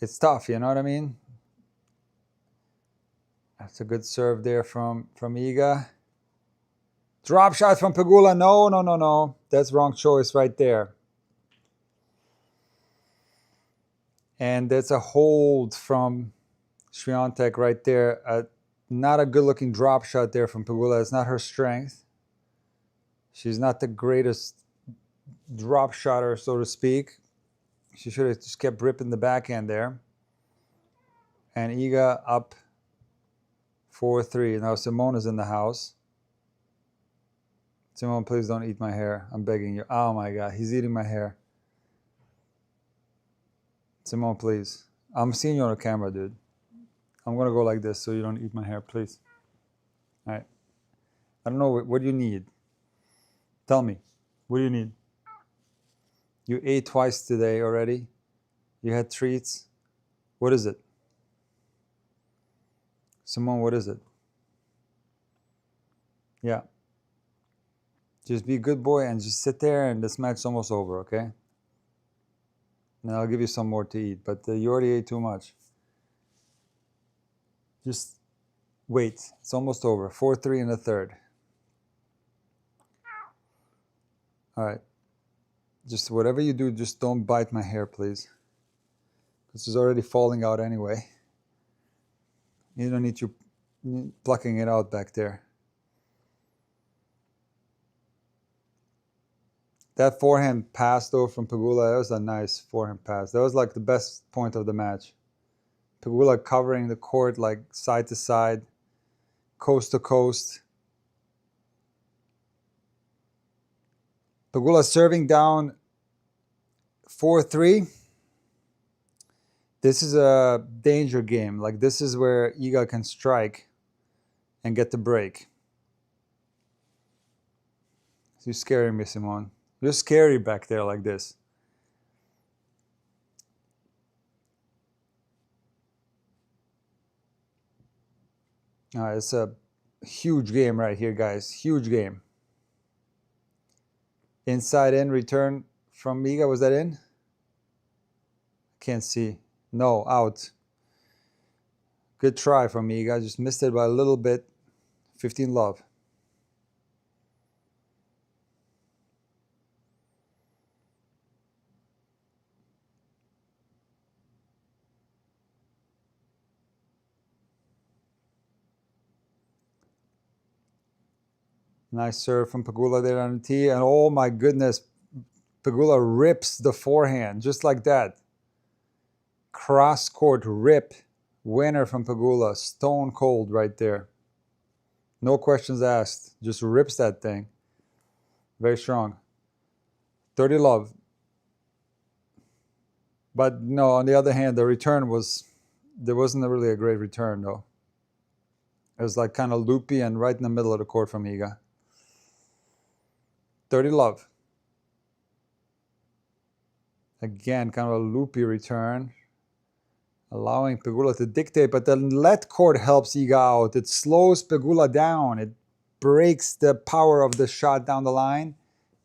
It's tough, you know what I mean? That's a good serve there from Iga. Drop shot from Pegula. No. That's wrong choice right there. And that's a hold from Swiatek right there. Not a good-looking drop shot there from Pegula. It's not her strength. She's not the greatest drop shotter, so to speak. She should have just kept ripping the backhand there. And Iga up 4-3. Now Simone is in the house. Simone, please don't eat my hair. I'm begging you. Oh my God, he's eating my hair. Simone, please. I'm seeing you on the camera, dude. I'm going to go like this so you don't eat my hair, please. All right. I don't know. What do you need? Tell me. What do you need? You ate twice today already. You had treats. What is it? Simone, what is it? Yeah. Just be a good boy and just sit there, and this match's almost over, okay? And I'll give you some more to eat, but you already ate too much. Just wait. It's almost over. 4-3 in the third. All right. Just whatever you do, just don't bite my hair, please. This is already falling out anyway. You don't need you plucking it out back there. That forehand pass, though, from Pegula, that was a nice forehand pass. That was like the best point of the match. Pegula covering the court like side to side, coast to coast. Pegula serving down 4-3. This is a danger game. Like, this is where Iga can strike and get the break. You're scaring me, Simone. You're scary back there like this. All right, it's a huge game right here, guys. Huge game. Inside in return from Iga. Was that in? Can't see. No, out. Good try from Iga. Just missed it by a little bit. 15 love. Nice serve from Pegula there on the tee. And oh my goodness, Pegula rips the forehand just like that. Cross court rip. Winner from Pegula. Stone cold right there. No questions asked. Just rips that thing. Very strong. 30 love. But no, on the other hand, the return was, there wasn't really a great return though. It was like kind of loopy and right in the middle of the court from Iga. 30 love. Again, kind of a loopy return. Allowing Pegula to dictate, but the let court helps Iga out. It slows Pegula down. It breaks the power of the shot down the line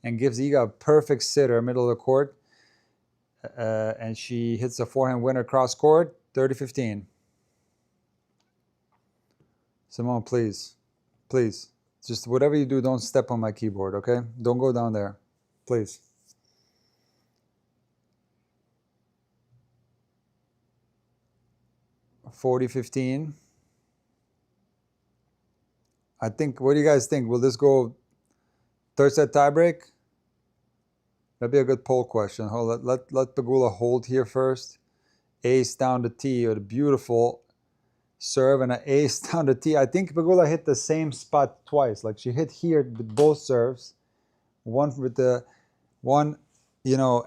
and gives Iga a perfect sitter, middle of the court. And she hits a forehand winner cross court, 30-15. Simone, please. Please. Just whatever you do, don't step on my keyboard, okay? Don't go down there. Please. $40-15. I think, what do you guys think? Will this go third set tiebreak? That'd be a good poll question. Let Pegula hold here first. Ace down the tee with a beautiful serve and an ace down the tee. I think Pegula hit the same spot twice. Like she hit here with both serves. One with the one,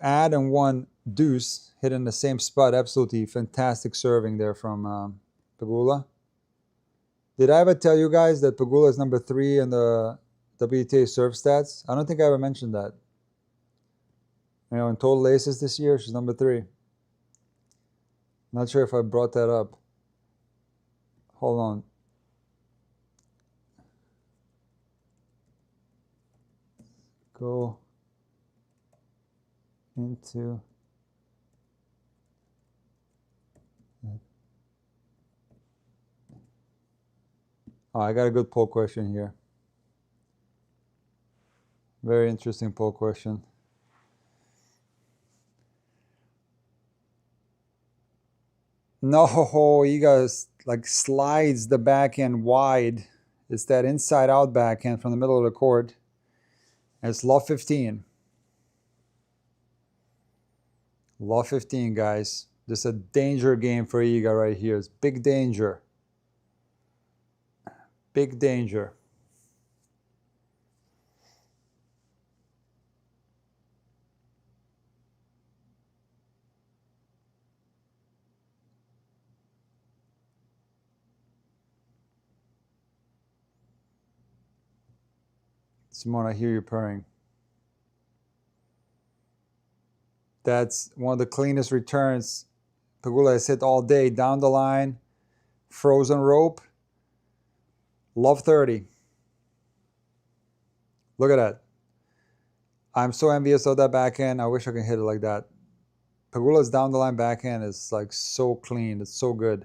add and one deuce hit in the same spot. Absolutely fantastic serving there from Pegula. Did I ever tell you guys that Pegula is number 3 in the WTA serve stats? I don't think I ever mentioned that. In total aces this year, she's number 3. Not sure if I brought that up. Hold on. Go into oh, I got a good poll question here. Very interesting poll question. No, Iga like slides the backhand wide. It's that inside out backhand from the middle of the court. And it's love 15. Love 15, guys. This is a danger game for Iga right here. It's big danger. Big danger. Simone, I hear you purring. That's one of the cleanest returns Pegula has hit all day. Down the line, frozen rope, love 30. Look at that. I'm so envious of that backhand. I wish I could hit it like that. Pegula's down the line backhand is like so clean. It's so good.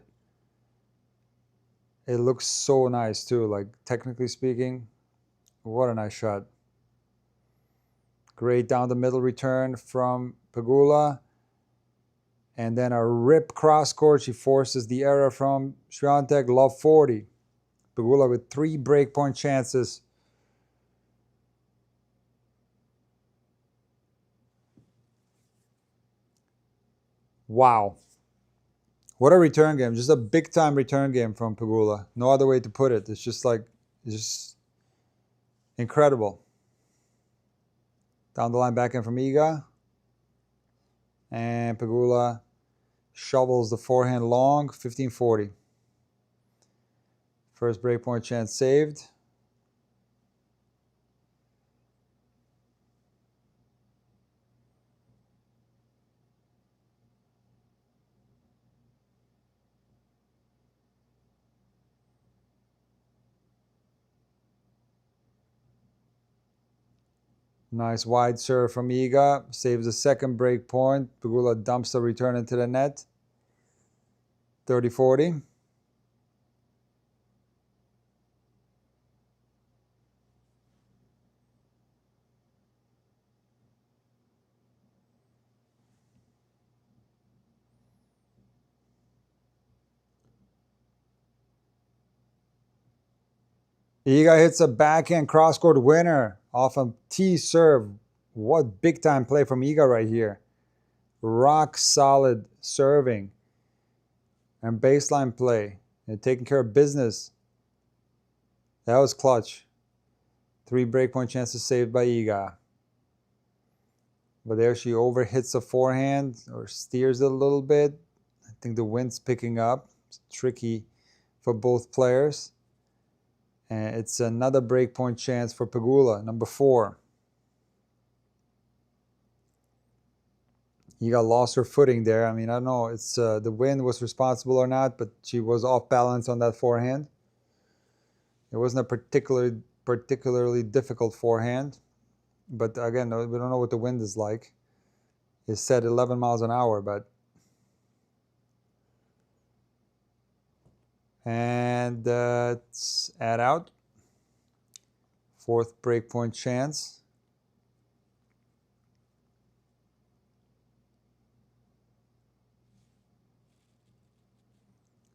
It looks so nice too, like technically speaking. What a nice shot. Great down the middle return from Pegula. And then a rip cross court. She forces the error from Swiatek. Love 40. Pegula with 3 breakpoint chances. Wow. What a return game. Just a big time return game from Pegula. No other way to put it. It's just like, it's just incredible. Down the line backhand from Iga. And Pegula shovels the forehand long, 15-40. First breakpoint chance saved. Nice wide serve from Iga. Saves the second break point. Pegula dumps the return into the net. 30-40. Iga hits a backhand cross-court winner off a tee serve. What big-time play from Iga right here. Rock solid serving and baseline play and taking care of business. That was clutch. 3 breakpoint chances saved by Iga. But there she overhits the forehand or steers it a little bit. I think the wind's picking up. It's tricky for both players. And it's another breakpoint chance for Pegula, number 4. Iga lost her footing there. I mean, I don't know it's the wind was responsible or not, but she was off balance on that forehand. It wasn't a particularly difficult forehand. But again, we don't know what the wind is like. It's set 11 miles an hour, but... And it's add out. 4th breakpoint chance.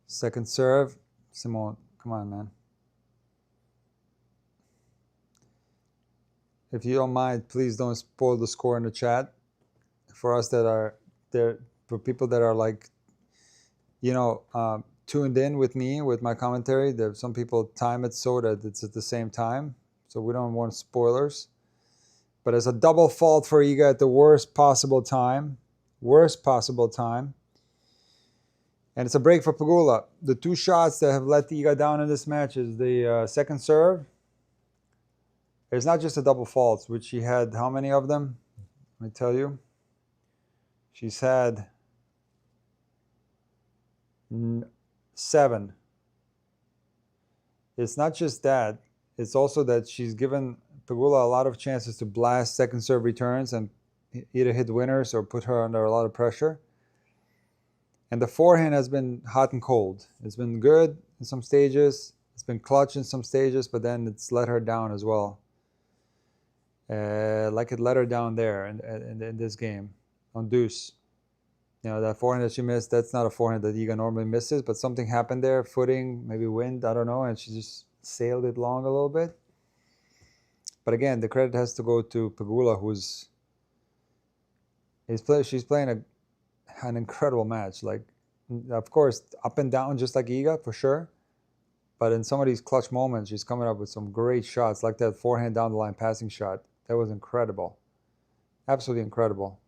Second serve. Simone, come on, man. If you don't mind, please don't spoil the score in the chat. For us that are there, for people that are like, you know, tuned in with me, with my commentary, there's some people time it so that it's at the same time. So we don't want spoilers. But it's a double fault for Iga at the worst possible time. Worst possible time. And it's a break for Pegula. The 2 shots that have let Iga down in this match is the second serve. It's not just a double faults, which she had how many of them? Let me tell you. She's had 7. It's not just that. It's also that she's given Pegula a lot of chances to blast second serve returns and either hit winners or put her under a lot of pressure. And the forehand has been hot and cold. It's been good in some stages. It's been clutch in some stages, but then it's let her down as well. Like it let her down there in this game on deuce. You know, that forehand that she missed, that's not a forehand that Iga normally misses, but something happened there, footing, maybe wind, I don't know, and she just sailed it long a little bit. But again, the credit has to go to Pegula, she's playing an incredible match. Like, of course, up and down just like Iga, for sure. But in some of these clutch moments, she's coming up with some great shots, like that forehand down the line passing shot. That was incredible. Absolutely incredible.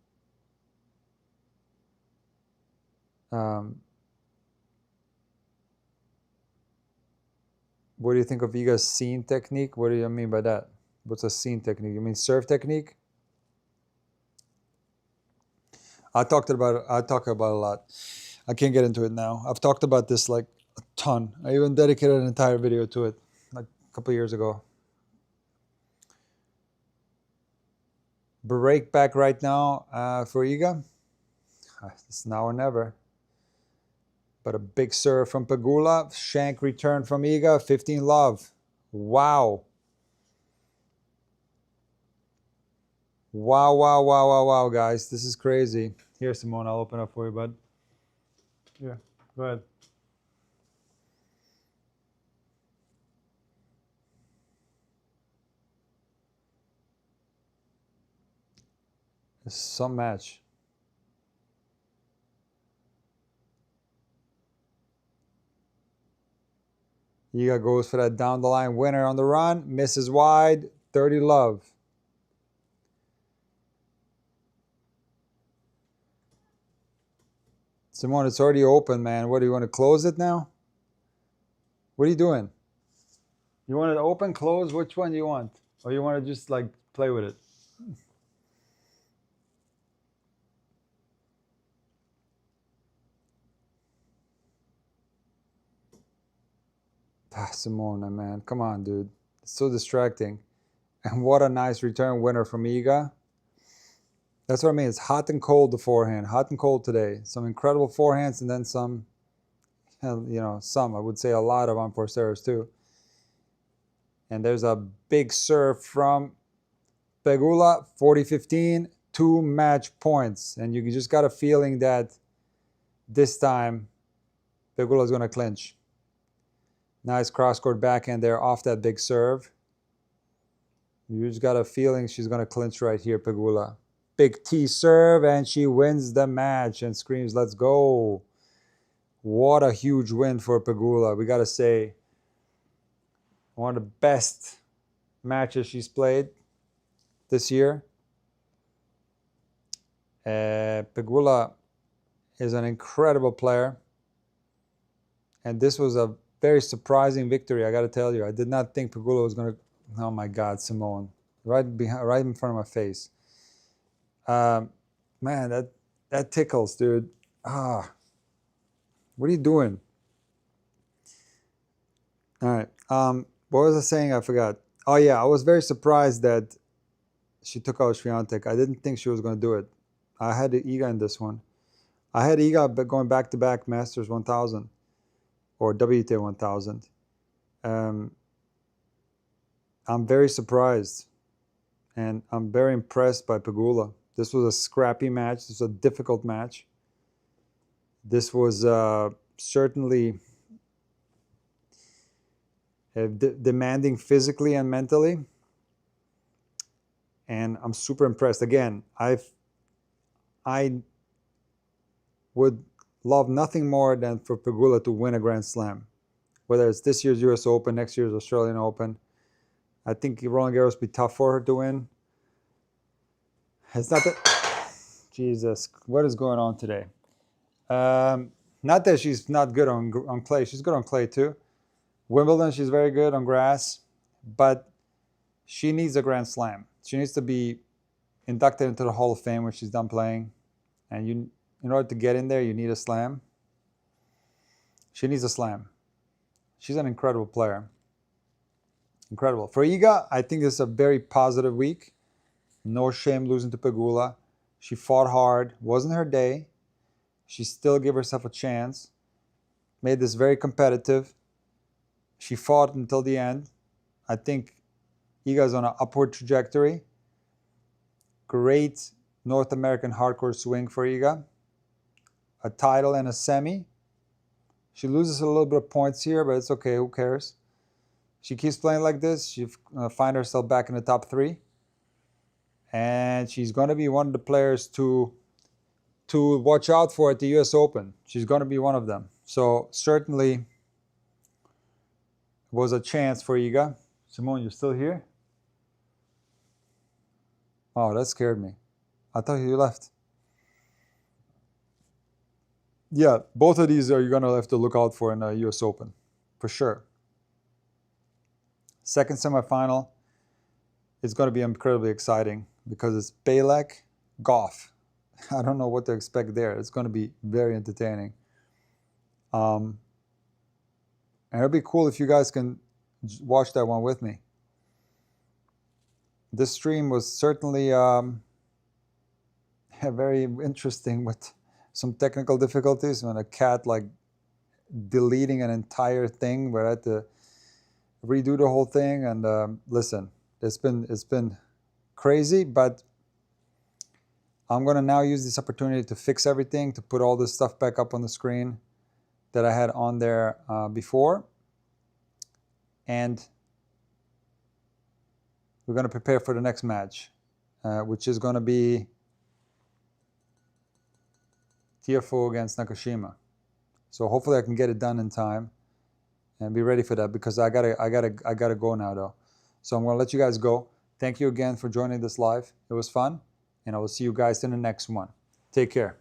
What do you think of Iga's scene technique? What do you mean by that? What's a scene technique? You mean serve technique? I talk about it a lot. I can't get into it now. I've talked about this like a ton. I even dedicated an entire video to it like a couple years ago. Break back right now for Iga. It's now or never. But a big serve from Pegula. Shank return from Iga. 15 love. Wow. Wow, wow, wow, wow, wow, guys. This is crazy. Here, Simone, I'll open up for you, bud. Yeah, go ahead. It's some match. Iga goes for that down the line winner on the run. Misses wide. 30 love. Simone, it's already open, man. What, do you want to close it now? What are you doing? You want it open, close? Which one do you want? Or you want to just like play with it? Simone, man. Come on, dude. It's so distracting. And what a nice return winner from Iga. That's what I mean. It's hot and cold, the forehand. Hot and cold today. Some incredible forehands and then some, some, I would say a lot of on-force errors too. And there's a big serve from Pegula, 40-15, 2 match points. And you just got a feeling that this time Pegula is going to clinch. Nice cross-court backhand there off that big serve. You just got a feeling she's going to clinch right here, Pegula. Big T serve, and she wins the match and screams, let's go. What a huge win for Pegula. We got to say, one of the best matches she's played this year. Pegula is an incredible player. And this was a very surprising victory, I got to tell you. I did not think Pegula was going to... Oh, my God, Simone. Right in front of my face. Man, that tickles, dude. What are you doing? All right. What was I saying? I forgot. Oh, yeah. I was very surprised that she took out Swiatek. I didn't think she was going to do it. I had Iga in this one. I had Iga going back-to-back Masters 1000 or WTA 1000. I'm very surprised, and I'm very impressed by Pegula. This was a scrappy match. This was a difficult match. This was certainly demanding physically and mentally. And I'm super impressed. Again, I would love nothing more than for Pegula to win a Grand Slam. Whether it's this year's US Open, next year's Australian Open. I think Roland Garros would be tough for her to win. It's not that... Jesus, what is going on today? Not that she's not good on clay. She's good on clay too. Wimbledon, she's very good on grass. But she needs a Grand Slam. She needs to be inducted into the Hall of Fame when she's done playing. And in order to get in there, you need a slam. She needs a slam. She's an incredible player. Incredible. For Iga, I think this is a very positive week. No shame losing to Pegula. She fought hard. Wasn't her day. She still gave herself a chance. Made this very competitive. She fought until the end. I think Iga's on an upward trajectory. Great North American hardcore swing for Iga. A title and a semi. She loses a little bit of points here, but it's okay. Who cares? She keeps playing like this. She'll find herself back in the top 3. And she's going to be one of the players to watch out for at the US Open. She's going to be one of them. So certainly was a chance for Iga. Simone, you're still here? Oh, that scared me. I thought you left. Yeah, both of these are you're going to have to look out for in the US Open. For sure. Second semifinal is going to be incredibly exciting because it's Bejlek, Goff. I don't know what to expect there. It's going to be very entertaining. And it'll be cool if you guys can watch that one with me. This stream was certainly very interesting with some technical difficulties when a cat like deleting an entire thing where I had to redo the whole thing. And listen, it's been crazy, but I'm going to now use this opportunity to fix everything, to put all this stuff back up on the screen that I had on there before. And we're going to prepare for the next match, which is going to be Tiafoe against Nakashima. So hopefully I can get it done in time and be ready for that, because I gotta go now though. So I'm going to let you guys go. Thank you again for joining this live. It was fun, and I will see you guys in the next one. Take care.